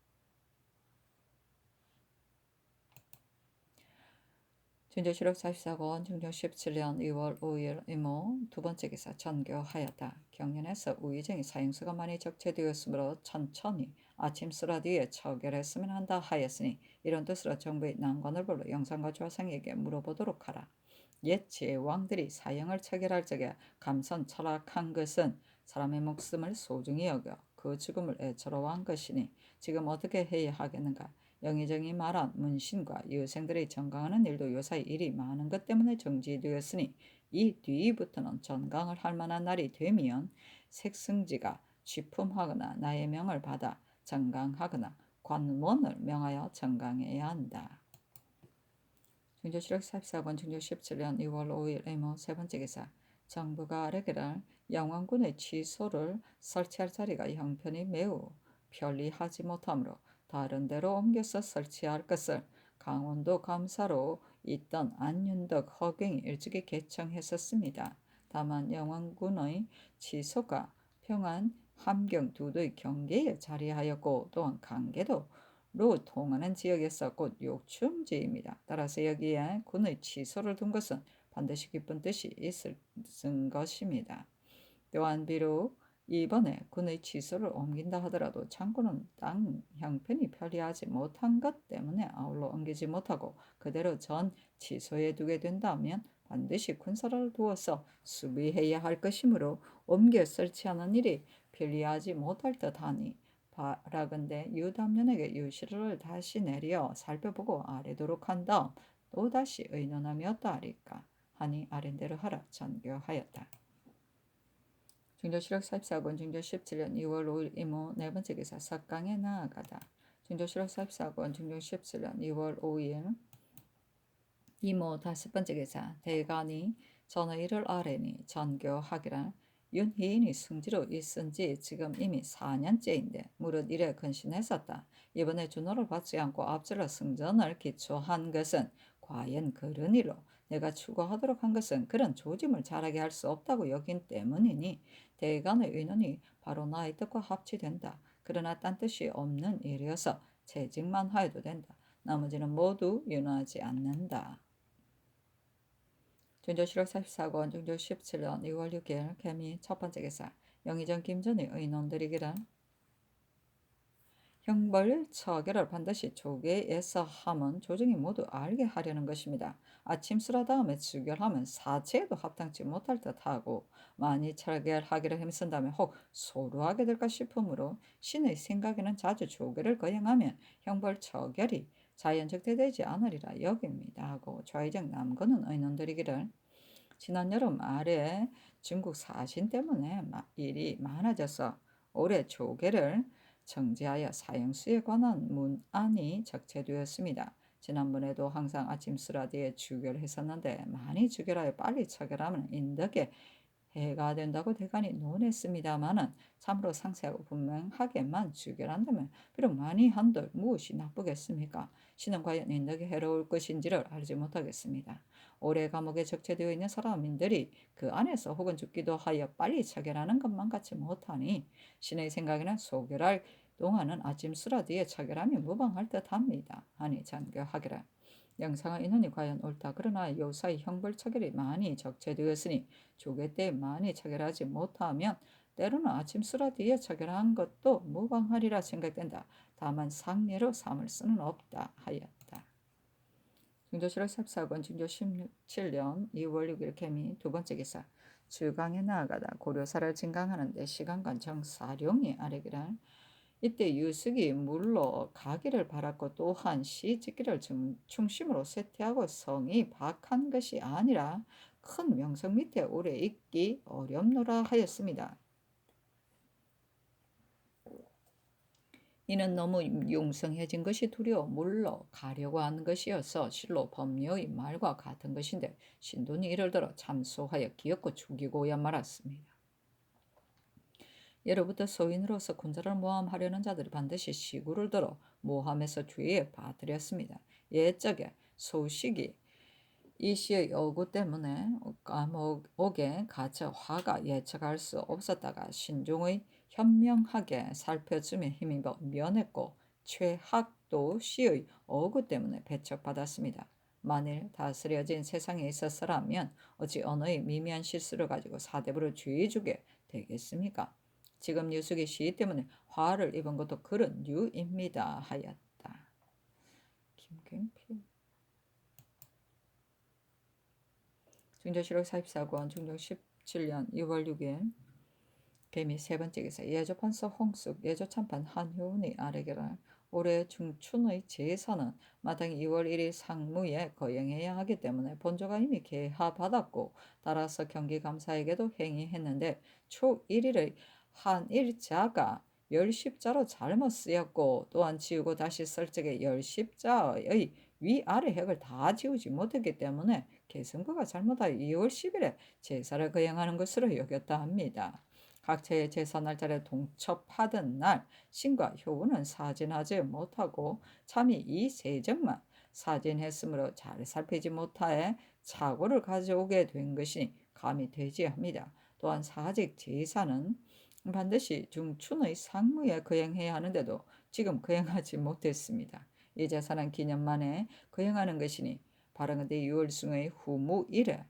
중조 7억 44권 중종 17년 2월 5일 이모 두 번째 기사 전교하였다. 경연에서 우의정이 사형수가 많이 적체되었으므로 천천히 아침 쓰라 뒤에 처결했으면 한다 하였으니 이런 뜻으로 정부의 난관을 불러 영상과 좌상에게 물어보도록 하라. 옛 제왕들이 사형을 처결할 적에 감선 철학한 것은 사람의 목숨을 소중히 여겨 그 죽음을 애처로한 것이니 지금 어떻게 해야 하겠는가. 영의정이 말한 문신과 여생들의 전강하는 일도 요사이 일이 많은 것 때문에 정지되었으니 이 뒤부터는 전강을 할 만한 날이 되면 색승지가 취품하거나 나의 명을 받아 전강하거나 관원을 명하여 전강해야 한다. 중조 7억 44권 중조 17년 2월 5일 의무 세 번째 기사 정부가 아뢰기를 영왕군의 취소를 설치할 자리가 형편이 매우 편리하지 못하므로 다른 데로 옮겨서 설치할 것을 강원도 감사로 있던 안윤덕 허경이 일찍이 개청했었습니다. 다만 영왕군의 취소가 평안 함경 두도의 경계에 자리하였고 또한 강계도로 통하는 지역에서 곧 욕충지입니다. 따라서 여기에 군의 취소를 둔 것은 반드시 깊은 뜻이 있은 것입니다. 또한 비록 이번에 군의 취소를 옮긴다 하더라도 창군은 땅 형편이 편리하지 못한 것 때문에 아울러 옮기지 못하고 그대로 전 취소해 두게 된다면 반드시 군사를 두어서 수비해야 할 것이므로 옮겨 설치하는 일이 편리하지 못할 듯하니 바라건대 유담년에게 유실을 다시 내려 살펴보고 아뢰도록 한 다음 또다시 의논하며 어떠하리까 하니 아랜대로 하라 전교하였다. 중조 7억 44권 중조 17년 2월 5일 이모 네 번째 기사 석강에 나아가다. 중조 7억 44권 중조 17년 2월 5일 이모 다섯 번째 기사 대간이 전의를 아뢰니 전교하기란 윤희인이 승지로 있은지 지금 이미 4년째인데 무릇 이래 근신했었다. 이번에 준호를 받지 않고 앞질러 승전을 기초한 것은 과연 그런 일로 내가 추구하도록 한 것은 그런 조짐을 자라게 할 수 없다고 여긴 때문이니 대간의 의논이 바로 나의 뜻과 합치된다. 그러나 딴 뜻이 없는 일이어서 채직만 하여도 된다. 나머지는 모두 윤호하지 않는다. 준조실록 44권 중조 17년 2월 6일 개미 첫 번째 기사 영의정 김전의 의논들이기를 형벌 처결을 반드시 조계에서 함은 조정이 모두 알게 하려는 것입니다. 아침수라 다음에 추결하면 사체에도 합당치 못할 듯하고 많이 처결하기를 힘쓴다면 혹 소루하게 될까 싶으므로 신의 생각에는 자주 조계를 거행하면 형벌 처결이 자연적대되지 않으리라 여깁니다 하고 좌의정 남건은 의논드리기를 지난 여름 아래 중국 사신 때문에 일이 많아져서 올해 조계를 정지하여 사형수에 관한 문안이 적재되었습니다. 지난번에도 항상 아침 쓰라디에 주결했었는데 많이 주결하여 빨리 처결하면 인덕에 해가 된다고 대간이 논했습니다마는 참으로 상세하고 분명하게만 주결한다면 비록 많이 한들 무엇이 나쁘겠습니까? 신은 과연 인덕에 해로울 것인지를 알지 못하겠습니다. 오래 감옥에 적재되어 있는 사람인들이 그 안에서 혹은 죽기도 하여 빨리 처결하는 것만 같이 못하니 신의 생각에는 소결할 동안은 아침 수라디에 처결하면 무방할 듯합니다. 하니 장교하기를 영상의 인원이 과연 옳다. 그러나 요사이 형벌 처결이 많이 적재되었으니 조계 때 많이 처결하지 못하면 때로는 아침 수라디에 처결한 것도 무방하리라 생각된다. 다만 상례로 삼을 수는 없다 하였다. 중조실록 14권 중조 17년 2월 6일 개미 두 번째 기사 주강에 나아가다 고려사를 진강하는데 시간관 정사룡이 아래기를 이때 유숙이 물로 가기를 바랐고 또한 시 짓기를 중심으로 쇠퇴하고 성이 박한 것이 아니라 큰 명성 밑에 오래 있기 어렵노라 하였습니다. 이는 너무 융성해진 것이 두려워 물러 가려고 하는 것이어서 실로 법녀의 말과 같은 것인데 신돈이 이를 들어 참소하여 기었고 죽이고야 말았습니다. 예로부터 소인으로서 군자를 모함하려는 자들이 반드시 시구를 들어 모함에서 주의에 받들였습니다. 옛적에 소식이 이 시의 어구 때문에 감옥에 갇혀 화가 예측할 수 없었다가 신종의 현명하게 살펴주며 힘입어 면했고 최학도 시의 어구 때문에 배척받았습니다. 만일 다스려진 세상에 있었으라면 어찌 언어의 미미한 실수를 가지고 사대부를 주의주게 되겠습니까? 지금 유숙의 시 때문에 화를 입은 것도 그런 류입니다 하였다. 김경필 중조실록 44권 중종 17년 6월 6일 개미 세 번째 기사 예조판서 홍숙 예조참판 한효운이 아래기를 올해 중춘의 제사는 마땅히 2월 1일 상무에 거행해야 하기 때문에 본조가 이미 개하받았고 따라서 경기감사에게도 행의했는데 초 1일의 한일자가 열십자로 잘못 쓰였고 또한 지우고 다시 쓸 적에 열십자의 위아래 획을 다 지우지 못했기 때문에 계승부가 잘못하여 2월 10일에 제사를 거행하는 것으로 여겼다 합니다. 각체의 제사 날짜를 동첩하던 날 신과 효우는 사진하지 못하고 참이 이 세정만 사진했으므로 잘 살피지 못하에 착오를 가져오게 된 것이니 감이 되지 합니다. 또한 사직 제사는 반드시 중춘의 상무에 거행해야 하는데도 지금 거행하지 못했습니다. 이 제사는 기념 만에 거행하는 것이니 바른데 6월승의 후무일에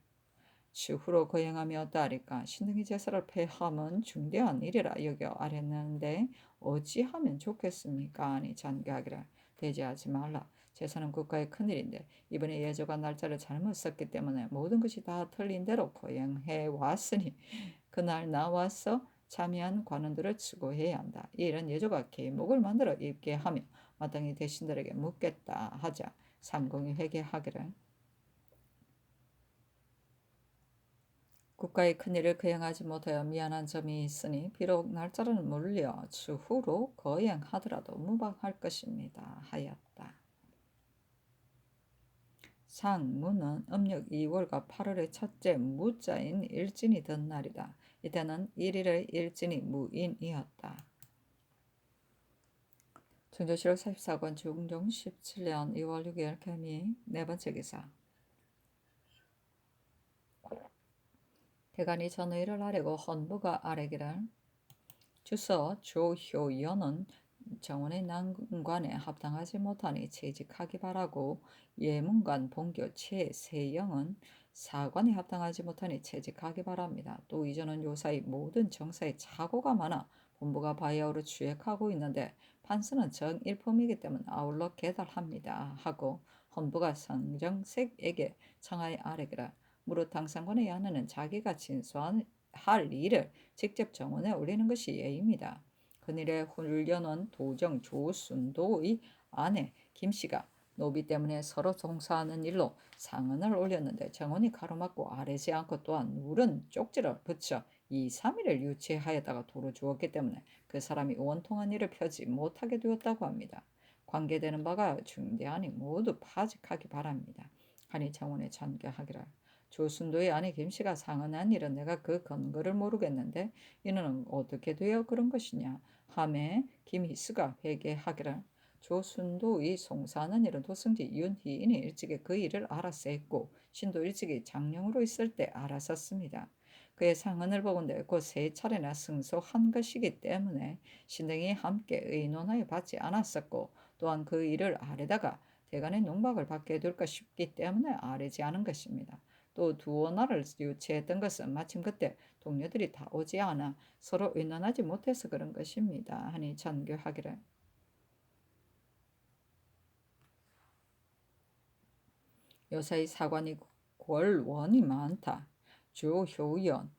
추후로 거행하며 따리까 신등의 제사를 폐함은 중대한 일이라 여겨 아랬는데 어찌하면 좋겠습니까? 아니 잔가하기를 대지하지 말라. 제사는 국가의 큰일인데 이번에 예조가 날짜를 잘못 썼기 때문에 모든 것이 다 틀린 대로 거행해 왔으니 그날 나와서 참여한 관원들을 추고해야 한다. 이 일은 예조가 계목을 만들어 입게 하며 마땅히 대신들에게 묻겠다 하자 상공이 회개하기를 국가의 큰일을 거행하지 못하여 미안한 점이 있으니 비록 날짜를 물려 추후로 거행하더라도 무방할 것입니다 하였다. 상무는 음력 2월과 8월의 첫째 무자인 일진이 든 날이다. 이때는 1일의 일진이 무인이었다. 증조실록 44권 중종 17년 2월 6일 개미 네 번째 기사. 대간이 전의를 아래고 헌부가 아래기를 주서 조효연은 정원의 난관에 합당하지 못하니 채직하기 바라고 예문관 본교 최세영은 사관에 합당하지 못하니 채직하기 바랍니다. 또 이전은 요사이 모든 정사에 착오가 많아 본부가 바야흐로 주액하고 있는데 판서는 정일품이기 때문에 아울러 계달합니다 하고 헌부가 성정색에게 청하의 아래기라 무릇 당상관의 야는은 자기가 진수할 일을 직접 정원에 올리는 것이 예입니다. 그날의 훈련은 도정 조순도의 아내 김씨가 노비 때문에 서로 종사하는 일로 상언을 올렸는데 정원이 가로막고 아래지 않고 또한 물은 쪽지를 붙여 2, 3일을 유치하였다가 도로 주었기 때문에 그 사람이 원통한 일을 펴지 못하게 되었다고 합니다. 관계되는 바가 중대하니 모두 파직하기 바랍니다. 하니 정원에 전개하기를 조순도의 아내 김씨가 상언한 일은 내가 그 근거를 모르겠는데 이는 어떻게 되어 그런 것이냐 하매 김희수가 회개하기를 조순도의 송사하는 일은 도승지 윤희인이 일찍이 그 일을 알아서 했고 신도 일찍이 장령으로 있을 때 알았었습니다. 그의 상언을 보건대 곧 세 차례나 승소한 것이기 때문에 신등이 함께 의논하여 받지 않았었고 또한 그 일을 아래다가 대간의 농박을 받게 될까 싶기 때문에 아뢰지 않은 것입니다. 또 두원화를 유치했던 것은 마침 그때 동료들이 다 오지 않아 서로 의논하지 못해서 그런 것입니다. 하니 전교하기를 요사이 사관이 권원이 많다. 조효연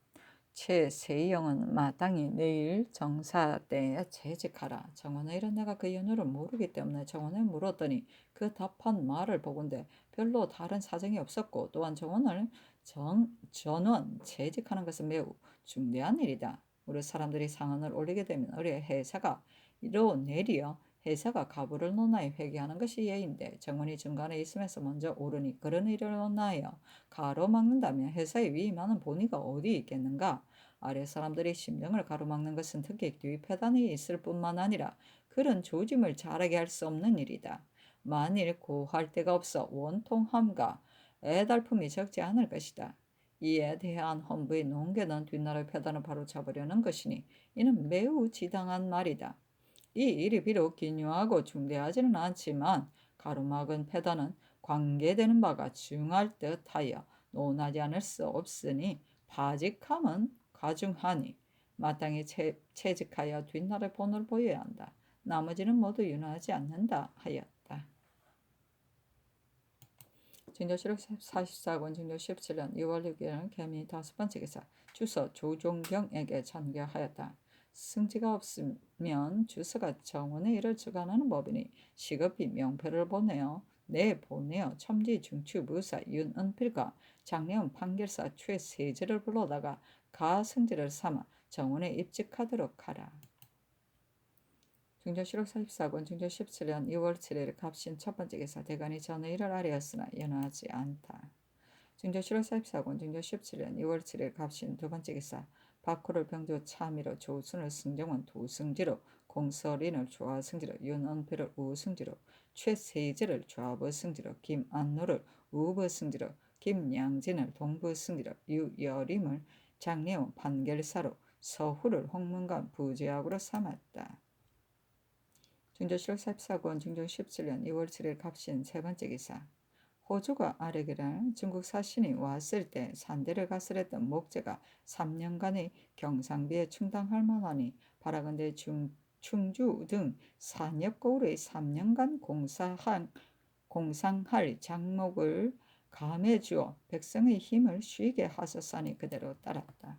최세영은 마땅히 내일 정사 때에 재직하라. 정원의 일은 내가 그 연유를 모르기 때문에 정원에 물었더니 그 답한 말을 보건대 별로 다른 사정이 없었고 또한 정원을 전원 재직하는 것은 매우 중대한 일이다. 우리 사람들이 상언을 올리게 되면 우리의 회사가 이뤄내리어 회사가 가부를 논하여 회개하는 것이 예인데 정원이 중간에 있으면서 먼저 오르니 그런 일을 논하여 가로막는다면 회사에 위임하는 본의가 어디 있겠는가? 아래 사람들이 심정을 가로막는 것은 특히 뒤패단이 있을 뿐만 아니라 그런 조짐을 잘하게 할 수 없는 일이다. 만일 고할 데가 없어 원통함과 애달픔이 적지 않을 것이다. 이에 대한 헌부의 논개는 뒷나라의 패단을 바로잡으려는 것이니 이는 매우 지당한 말이다. 이 일이 비록 기묘하고 중대하지는 않지만 가로막은 패단은 관계되는 바가 중할 듯하여 논하지 않을 수 없으니 바직함은 가중하니 마땅히 채직하여 뒷날의 본을 보여야 한다. 나머지는 모두 윤하지 않는다 하였다. 증조실록 44권 증조 17년 2월 6일 개미 다섯 번째 기사 주서 조종경에게 전개하였다. 승지가 없으면 주서가 정원의 일을 주관하는 법이니 시급히 명패를 보내어 내보내어 첨지 중추 무사 윤은필과 장례원 판결사 최세제를 불러다가 가승지를 삼아 정원에 입직하도록 하라. 중조실록 44권 중조 17년 2월 7일 갑신 첫 번째 기사 대간이 전의 일을 아뢰었으나 연하지 않다. 증조실록 44권 증조 17년 2월 7일 갑신 두 번째 기사 박호를 병조 차미로 조순을 승정원 도승지로 공서린을 조하승지로 윤언필을 우승지로 최세제를 좌부승지로 김안노를 우부승지로 김양진을 동부승지로 유여림을 장례원 판결사로 서후를 홍문관 부제학으로 삼았다. 증조실록 44권 증조 17년 2월 7일 갑신 세 번째 기사 호주가 아래기를 중국 사신이 왔을 때 산대를 가설했던 목재가 3년간의 경상비에 충당할 만하니 바라건대 충주 등 산역고을의 3년간 공상할 장목을 감해 주어 백성의 힘을 쉬게 하소서니 그대로 따랐다.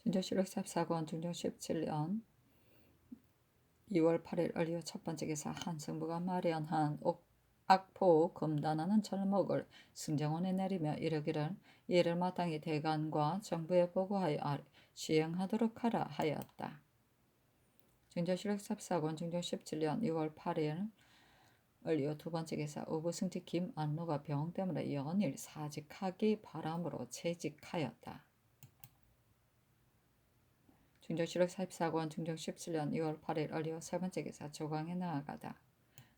증조실록 44권 중종 17년 2월 8일 을리오 첫 번째 기사 한승부가 마련한 악포 금단하는 철목을 승정원에 내리며 이르기를 이를 마땅히 대간과 정부에 보고하여 시행하도록 하라 하였다. 증조실록 44권 중종 17년 2월 8일 을요 두 번째 기사 의부승지 김안루가 병 때문에 연일 사직하기 바람으로 채직하였다. 중조실록 44권 중종 17년 2월 8일 을요 세 번째 기사 조강에 나아가다.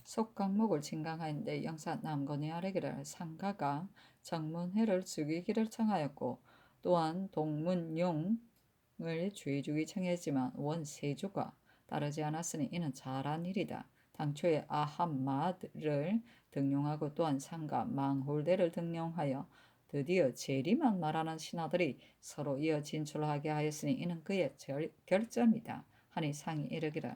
속강목을 진강하였는데 영사 남건이 아래기를 상가가 정문회를 죽이기를 청하였고 또한 동문용을 죄주기 청했지만 원세주가 따르지 않았으니 이는 잘한 일이다. 당초에 아함마드를 등용하고 또한 상가 망홀대를 등용하여 드디어 재리만 말하는 신하들이 서로 이어 진출하게 하였으니 이는 그의 결점이다. 하니 상이 이르기를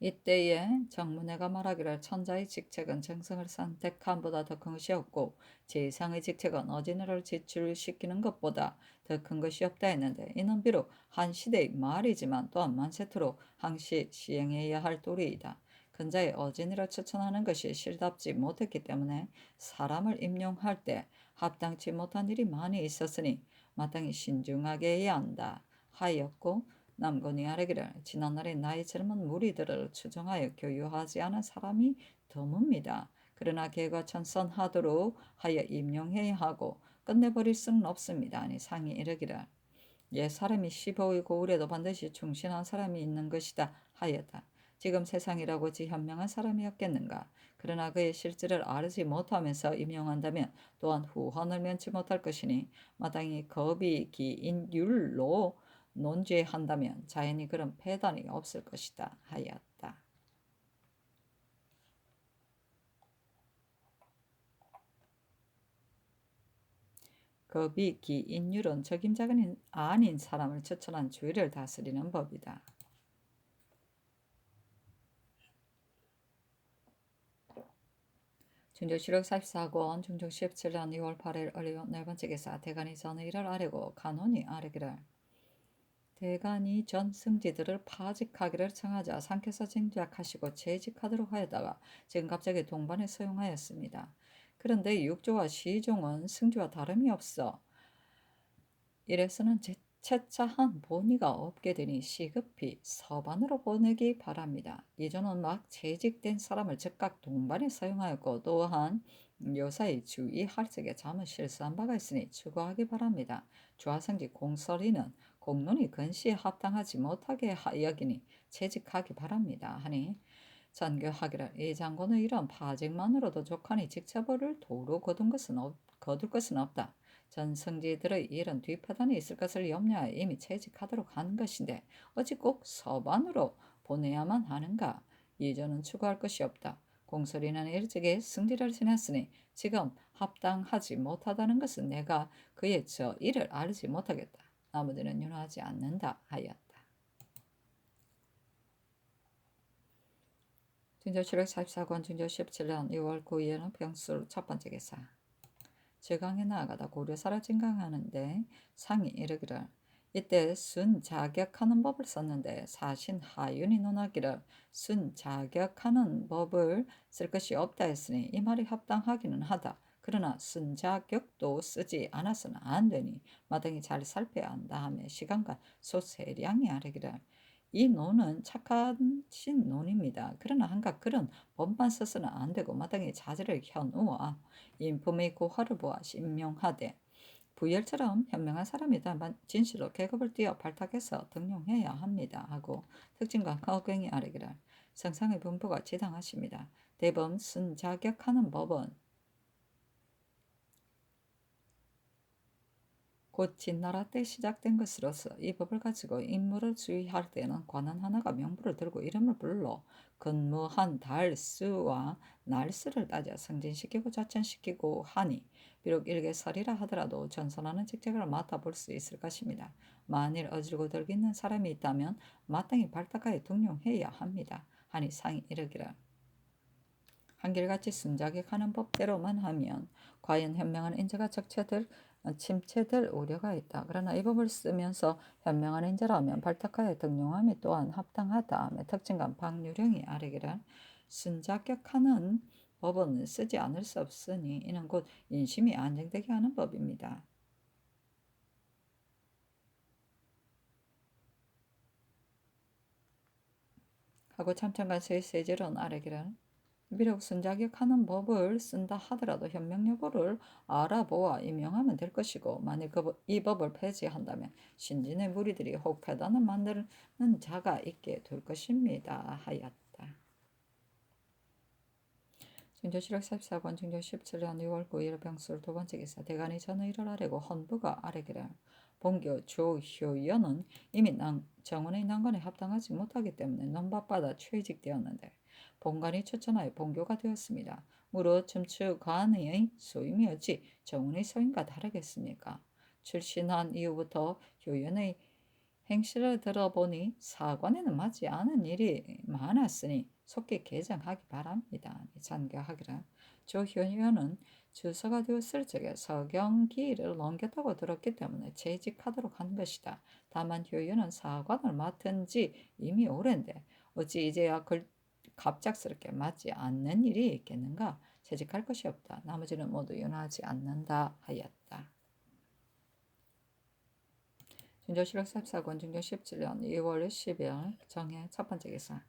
이때에 정문회가 말하기를 천자의 직책은 정성을 선택함보다 더 큰 것이 없고 제상의 직책은 어진을 지출시키는 것보다 더 큰 것이 없다 했는데 이는 비록 한 시대의 말이지만 또한 만세토록 항시 시행해야 할 도리이다. 근자의 어진이를 추천하는 것이 실답지 못했기 때문에 사람을 임용할 때 합당치 못한 일이 많이 있었으니 마땅히 신중하게 해야 한다 하였고 남건이 아래기를 지난날에 나이 젊은 무리들을 추종하여 교유하지 않은 사람이 드뭅니다. 그러나 개가 천선하도록 하여 임용해야 하고 끝내버릴 수는 없습니다. 아니 상이 이르기를 옛 사람이 15의 고울에도 반드시 충신한 사람이 있는 것이다 하였다. 지금 세상이라고 지 현명한 사람이었겠는가. 그러나 그의 실질을 알지 못하면서 임용한다면 또한 후헌을 면치 못할 것이니 마땅히 겁이 기인 율로 논죄한다면 자연히 그런 폐단이 없을 것이다 하였다. 겁이 기인율은 적임자가 아닌 사람을 추천한 죄를 다스리는 법이다. 중조실록 44권 중종 17년 2월 8일 을요 네 번째 기사 대간이 전의 일을 아뢰고 간원이 아뢰기를 대간이 전 승지들을 파직하기를 청하자 상께서 징작하시고 재직하도록 하였다가 지금 갑자기 동반에 서용하였습니다. 그런데 육조와 시종은 승지와 다름이 없어 이래서는 채차한 본의가 없게 되니 시급히 서반으로 보내기 바랍니다. 이전은 막 재직된 사람을 즉각 동반에 사용하였고 또한 요사이 주의할 적에 잠을 실수한 바가 있으니 추구하기 바랍니다. 주하성지 공설이는 공론이 근시에 합당하지 못하게 여기니 채직하기 바랍니다. 하니 전교하기를 이 장군의 이런 파직만으로도 족하니 직처벌을 도로 거둘 것은 없다. 전 성지들의 일은 뒤파단이 있을 것을 염려하여 이미 채직하도록 한 것인데 어찌 꼭 서반으로 보내야만 하는가? 이전은 추구할 것이 없다. 공설이는 일찍이 승지를 지냈으니 지금 합당하지 못하다는 것은 내가 그의 저 일을 알지 못하겠다. 나머지는 윤하지 않는다 하였다. 중조실록 44권 중조 17년 2월 9일은 병술 첫 번째 기사 제강에 나아가다 고려사를 진강하는데 상이 이르기를 이때 순자격하는 법을 썼는데 사신 하윤이 논하기를 순자격하는 법을 쓸 것이 없다 했으니 이 말이 합당하기는 하다. 그러나 순자격도 쓰지 않아서는 안 되니 마땅히 잘 살펴야 한다 하며 시간과 소세량이 아뢰기를 이 논은 착한 신논입니다. 그러나 한각 그런 법만 써서는 안 되고 마땅히 자제를 현우와 인품의 고화를 보아 신명하되 부열처럼 현명한 사람이다만 진실로 계급을 띄어 발탁해서 등용해야 합니다. 하고 특징과 허경이 아뢰기를 성상의 분부가 지당하십니다. 대범 순자격하는 법은 곧 진나라 때 시작된 것으로서 이 법을 가지고 임무를 수행할 때는 관원 하나가 명부를 들고 이름을 불러 근무한 달, 수와 날수를 따져 승진시키고 좌천시키고 하니 비록 일개설이라 하더라도 전선하는 직책을 맡아볼 수 있을 것입니다. 만일 어질고 덜기 있는 사람이 있다면 마땅히 발탁하여 등용해야 합니다. 하니 상이 이르기를 한결같이 순자격하는 법대로만 하면 과연 현명한 인재가 침체될 우려가 있다. 그러나 이 법을 쓰면서 현명한 인재라면 발탁하여 등용함이 또한 합당하다 하며 특징관 박유령이 아뢰기를 순자격하는 법은 쓰지 않을 수 없으니 이는 곧 인심이 안정되게 하는 법입니다. 하고 참청관 세제론 아뢰기를 비록 순자격하는 법을 쓴다 하더라도 현명 여부를 알아보아 임명하면 될 것이고, 만일 이 법을 폐지한다면 신진의 무리들이 혹패단을 만드는 자가 있게 될 것입니다 하였다. 중조실록 14권 중조 17년 6월 9일 병술 두 번째 기사 대간이 전의를 아래고 헌부가 아래기를 본교 조효연은 이미 정원의 난관에 합당하지 못하기 때문에 논밭받아 퇴직되었는데 본관이 추천하여 본교가 되었습니다. 무릇 첨추관의 소임이 어찌 정원의 소임과 다르겠습니까? 출신한 이후부터 효연의 행실을 들어보니 사관에는 맞지 않은 일이 많았으니 속히 개정하기 바랍니다. 장교하기를. 조효연은 주서가 되었을 적에 서경기를 넘겼다고 들었기 때문에 재직하도록 한 것이다. 다만 효연은 사관을 맡은 지 이미 오랜데 어찌 이제야 갑작스럽게 맞지 않는 일이 있겠는가? 재직할 것이 없다. 나머지는 모두 윤하지 않는다 하였다. 중조실록 14권 중조 17년 2월 10일 정해 첫 번째 기사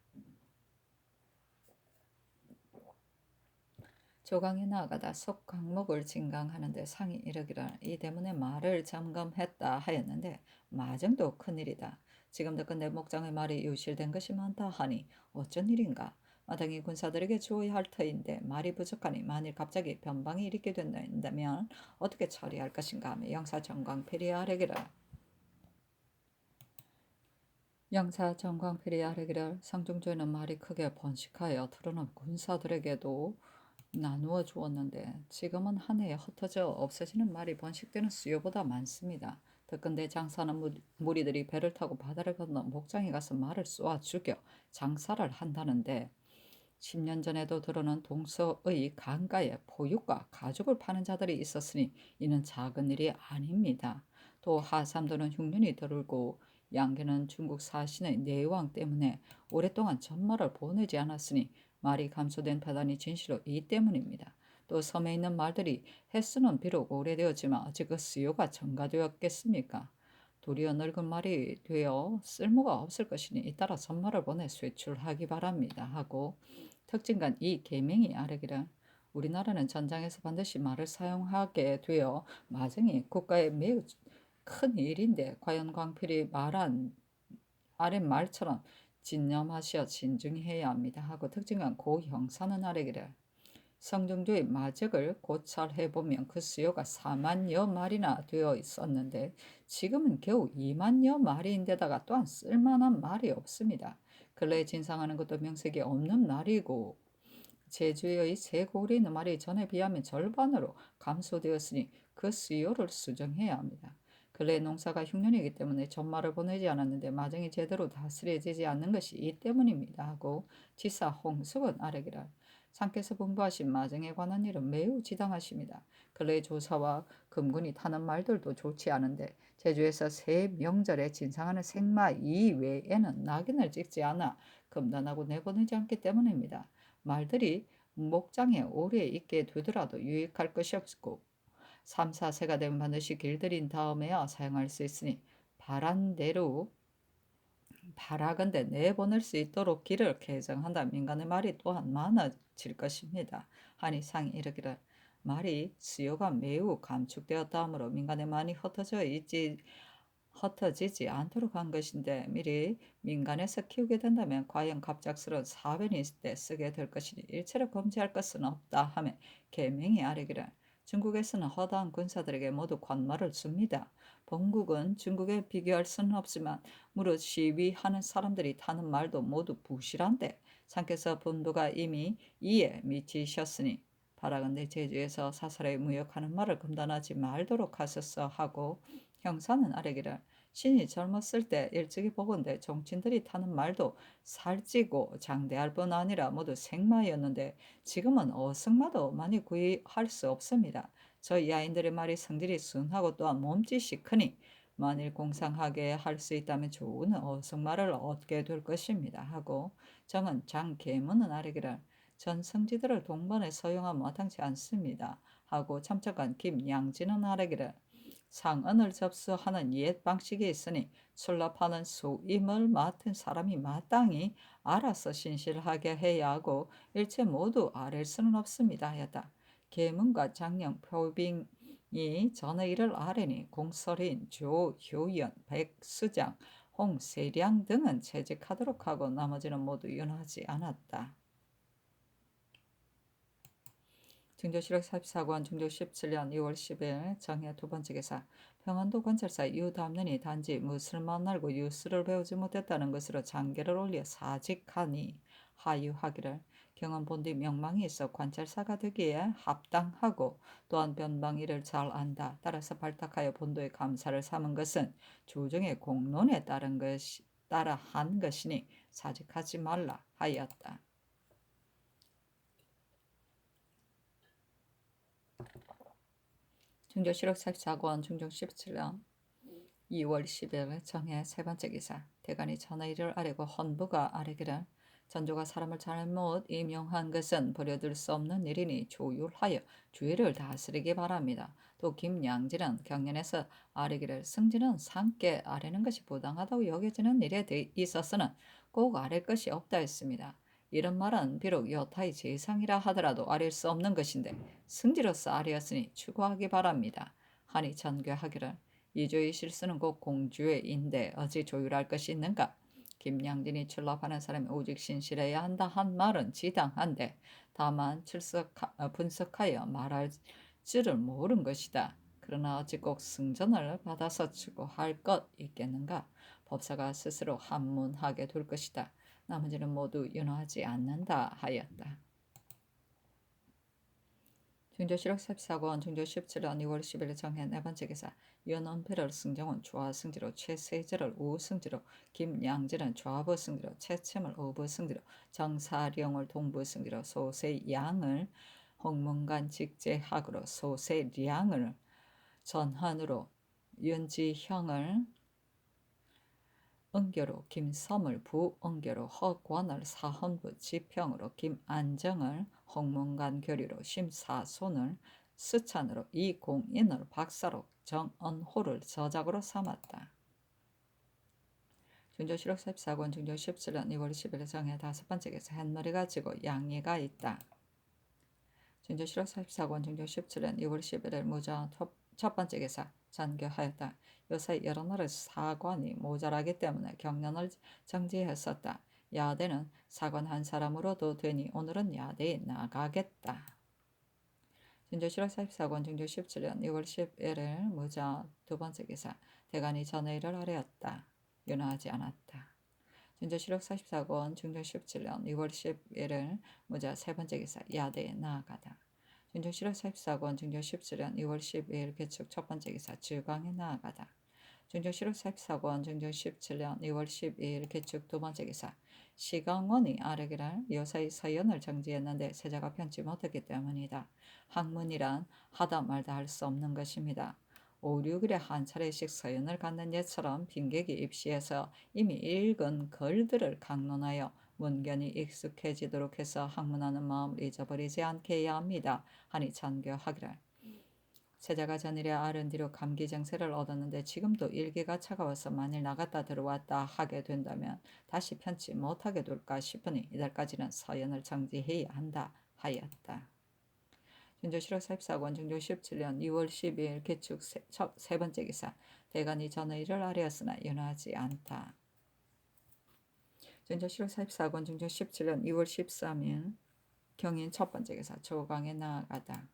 조강에 나아가다 속 강목을 진강하는데 상이 이르기를 이 때문에 말을 점검했다 하였는데 마정도 큰일이다. 지금도 근데 목장의 말이 유실된 것이 많다 하니 어쩐 일인가. 마땅히 군사들에게 주어야 할 터인데 말이 부족하니 만일 갑자기 변방이 일으키게 된다면 어떻게 처리할 것인가 하며 영사 정광필이 아뢰기를 영사 정광필이 아뢰기를 상중조에는 말이 크게 번식하여 드러난 군사들에게도 나누어 주었는데 지금은 한 해에 흩어져 없어지는 말이 번식되는 수요보다 많습니다. 더군데 장사하는 무리들이 배를 타고 바다를 건너 목장에 가서 말을 쏘아 죽여 장사를 한다는데 10년 전에도 들어는 동서의 강가에 포육과 가죽을 파는 자들이 있었으니 이는 작은 일이 아닙니다. 또 하삼도는 흉년이 들고 양계는 중국 사신의 내왕 때문에 오랫동안 전말을 보내지 않았으니 말이 감소된 파단이 진실로 이 때문입니다. 또 섬에 있는 말들이 횟수는 비록 오래되었지만 어찌 그 수요가 증가되었겠습니까? 도리어 늙은 말이 되어 쓸모가 없을 것이니 잇따라 전말을 보내 쇠출하기 바랍니다 하고 특징간 이 계명이 아뢰기를 우리나라는 전장에서 반드시 말을 사용하게 되어 마정이 국가에 매우 큰 일인데 과연 광필이 말한 아랫말처럼 진념하시어 진중해야 합니다 하고 특징한 고 형사는 아뢰기를 성중조의 마적을 고찰해보면 그 수요가 4만여 마리나 되어 있었는데 지금은 겨우 2만여 마리인데다가 또한 쓸만한 말이 없습니다. 근래에 진상하는 것도 명색이 없는 말이고 제주의 세골이 있는 말이 전에 비하면 절반으로 감소되었으니 그 수요를 수정해야 합니다. 근래 농사가 흉년이기 때문에 전말을 보내지 않았는데 마정이 제대로 다스려지지 않는 것이 이 때문입니다 하고 지사 홍석은 아뢰기를 상께서 분부하신 마정에 관한 일은 매우 지당하십니다. 근래 조사와 금군이 타는 말들도 좋지 않은데 제주에서 새 명절에 진상하는 생마 이외에는 낙인을 찍지 않아 금단하고 내보내지 않기 때문입니다. 말들이 목장에 오래 있게 되더라도 유익할 것이 없고 3, 4세가 되면 반드시 길들인 다음에야 사용할 수 있으니 바라건대 내보낼 수 있도록 길을 개정한다. 민간의 말이 또한 많아질 것입니다. 하니 상이 이르기를 말이 수요가 매우 감축되었다 하므로 민간에 많이 흩어지지 않도록 한 것인데 미리 민간에서 키우게 된다면 과연 갑작스러운 사변이 있을 때 쓰게 될 것이니 일체로 금지할 것은 없다 하며 계명이 아뢰기를 중국에서는 허다한 군사들에게 모두 관말을 줍니다. 본국은 중국에 비교할 수는 없지만 무릇 시위하는 사람들이 타는 말도 모두 부실한데 상께서 본도가 이미 이에 미치셨으니 바라건대 제주에서 사설에 무역하는 말을 금단하지 말도록 하소서 하고 형사는 아뢰기를 신이 젊었을 때 일찍이 보건대 종친들이 타는 말도 살찌고 장대할 뿐 아니라 모두 생마였는데 지금은 어승마도 많이 구입할 수 없습니다. 저희 야인들의 말이 성질이 순하고 또한 몸짓이 크니 만일 공상하게 할 수 있다면 좋은 어승마를 얻게 될 것입니다 하고 정은 장계문은 아뢰기를 전 성지들을 동반에 서용하면 마땅치 않습니다 하고 참석한 김양진은 아뢰기를 상언을 접수하는 옛 방식이 있으니 출납하는 수임을 맡은 사람이 마땅히 알아서 신실하게 해야 하고 일체 모두 아랠 수는 없습니다 하였다. 계문과 장령 표빙이 전의를 아뢰니 공설인 조효연, 백수장, 홍세량 등은 채직하도록 하고 나머지는 모두 윤하지 않았다. 증조실록 44권 중조 17년 2월 10일 정해 두 번째 기사. 평안도 관찰사 유담년이 단지 무술만 알고 유술을 배우지 못했다는 것으로 장계를 올려 사직하니 하유하기를 경은 본디 명망이 있어 관찰사가 되기에 합당하고 또한 변방일을 잘 안다. 따라서 발탁하여 본도의 감사를 삼은 것은 조정의 공론에 따라 한 것이니 사직하지 말라 하였다. 중조실록 44권 중종 17년 2월 10일 정해 세 번째 기사. 대간이 전의를 아뢰고 헌부가 아뢰기를 전조가 사람을 잘못 임용한 것은 버려둘 수 없는 일이니 조율하여 주의를 다스리기 바랍니다. 또 김양진은 경연에서 아뢰기를 승진은 상께 아뢰는 것이 부당하다고 여겨지는 일에 있어서는 꼭 아랠 것이 없다 했습니다. 이런 말은 비록 여타의 재상이라 하더라도 아릴 수 없는 것인데 승지로서 아뢰었으니 추구하기 바랍니다. 하니 전교하기를 이조의 실수는 곧 공주의 인데 어찌 조율할 것이 있는가? 김양진이 출납하는 사람이 오직 신실해야 한다 한 말은 지당한데 다만 분석하여 말할 줄을 모른 것이다. 그러나 어찌 꼭 승전을 받아서 추구할 것 있겠는가? 법사가 스스로 한문하게 둘 것이다. 나머지는 모두 윤호하지 않는다 하였다. 중조실록 14권 중조 17년 2월 10일 정해 네 번째 기사. 윤원필을 승정은 좌승지로 최세재를 우승지로 김양진은 좌부승지로 최첨을 우부승지로 정사령을 동부승지로 소세양을 홍문관 직제학으로 소세량을 전환으로 윤지형을 은교로 김섬을 부은교로 허권을 사헌부 지평으로 김안정을 홍문관 교리로 심사손을 스찬으로 이공인을 박사로 정언호를 저작으로 삼았다. 중조실록 14권 중조 17년 2월 10일 정해 다섯 번째 기사. 햇머리가 지고 양이가 있다. 중조실록 14권 중조 17년 2월 11일 무저 첫 번째 기사. 전교하였다. 요새 여러 나라 사관이 모자라기 때문에 경련을 정지했었다. 야대는 사관 한 사람으로도 되니 오늘은 야대에 나가겠다. 중조실록 44권 중조 17년 2월 11일 무저 두 번째 기사. 대간이 전의를 아뢰었다. 윤하지 않았다. 중조실록 44권 중조 17년 2월 11일 무저 세 번째 기사. 야대에 나아가다. 중조실록 44권 중조 17년 2월 12일 개축 첫 번째 기사. 주광에 나아가다. 중조실록 44권 중조 17년 2월 12일 개축 두 번째 기사. 시강원이 아뢰기를 요사이 서연을 정지했는데 세자가 편치 못했기 때문이다. 학문이란 하다 말다 할 수 없는 것입니다. 5, 6일에 한 차례씩 서연을 갖는 예처럼 빈객이 입시해서 이미 읽은 글들을 강론하여 문견이 익숙해지도록 해서 학문하는 마음을 잊어버리지 않게 해야 합니다. 하니 전교하기를 세자가 전일에 아른 뒤로 감기 증세를 얻었는데 지금도 일기가 차가워서 만일 나갔다 들어왔다 하게 된다면 다시 편치 못하게 둘까 싶으니 이달까지는 서연을 정지해야 한다 하였다. 중조실록 44권 중조 17년 2월 12일 개축 세 번째 기사. 대간이 전의를 아뢰었으나 윤하지 않다. 중조실록 44권 중조 17년 2월 13일 경인 첫 번째 기사. 조강에 나아가다.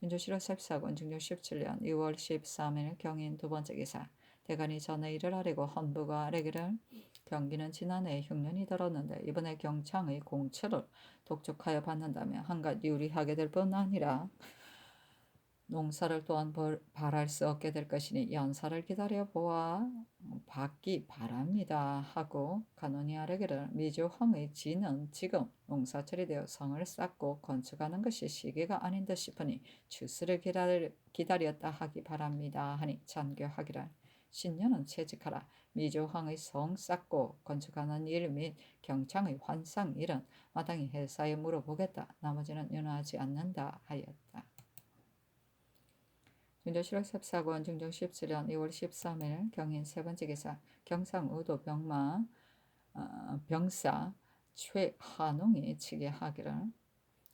중조실록 14권 중조 17년 2월 13일 경인 두 번째 기사. 대간이 전의를 아뢰고 헌부가 아뢰기를 경기는 지난해 흉년이 들었는데 이번에 경창의 공처를 독촉하여 받는다면 한갓 유리하게 될 뿐 아니라 농사를 또한 발할 수 없게 될 것이니 연사를 기다려 보아 받기 바랍니다 하고 간원이 아뢰기를 미조황의 지는 지금 농사철이 되어 성을 쌓고 건축하는 것이 시기가 아닌 듯 싶으니 추수를 기다렸다 하기 바랍니다 하니 전교하기를 신년은 채직하라. 미조황의 성 쌓고 건축하는 일 및 경창의 환상 일은 마땅히 회사에 물어보겠다. 나머지는 윤하지 않는다 하였다. 중조실록 14권 중종 17년 2월 13일 경인 세 번째 기사 경상우도 병사 최한웅이 취계하기를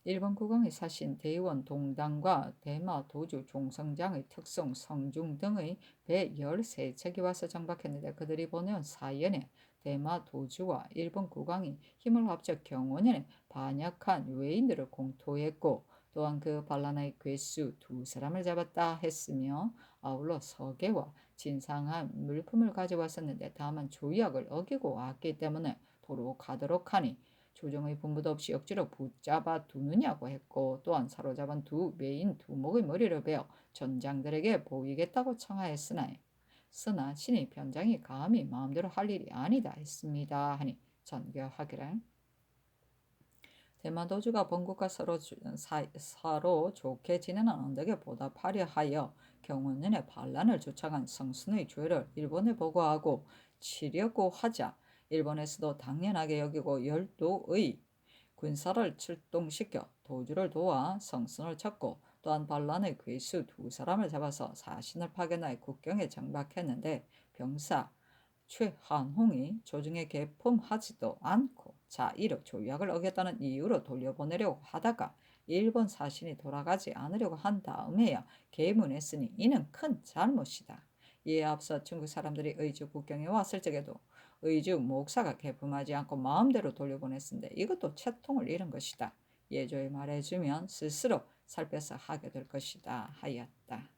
일본 국왕의 사신 대의원 동당과 대마 도주 종성장의 특송 성중 등의 배 13척이 와서 정박했는데 그들이 보내온 사연에 대마 도주와 일본 국왕이 힘을 합쳐 경호년에 반역한 외인들을 공토했고 또한 그 반란의 괴수 2사람을 잡았다 했으며 아울러 서계와 진상한 물품을 가져왔었는데 다만 조약을 어기고 왔기 때문에 도로 가도록 하니 조정의 분부도 없이 억지로 붙잡아 두느냐고 했고 또한 사로잡은 두 메인 두목의 머리를 베어 전장들에게 보이겠다고 청하였으나 신이 변장이 감히 마음대로 할 일이 아니다 했습니다 하니 전교하기를 대마도주가 본국과 서로 좋게 지내는 언덕에 보답하려 하여 경운년에 반란을 조창한 성순의 죄를 일본에 보고하고 치려고 하자 일본에서도 당연하게 여기고 열도의 군사를 출동시켜 도주를 도와 성순을 쳤고 또한 반란의 괴수 2사람을 잡아서 사신을 파견하여 국경에 정박했는데 병사 최한홍이 조정에 개품하지도 않고 자의로 조약을 어겼다는 이유로 돌려보내려고 하다가 일본 사신이 돌아가지 않으려고 한 다음에야 개문했으니 이는 큰 잘못이다. 이에 앞서 중국 사람들이 의주 국경에 왔을 적에도 의주 목사가 개품하지 않고 마음대로 돌려보냈는데 이것도 채통을 잃은 것이다. 예조에 말해주면 스스로 살 빼서 하게 될 것이다 하였다.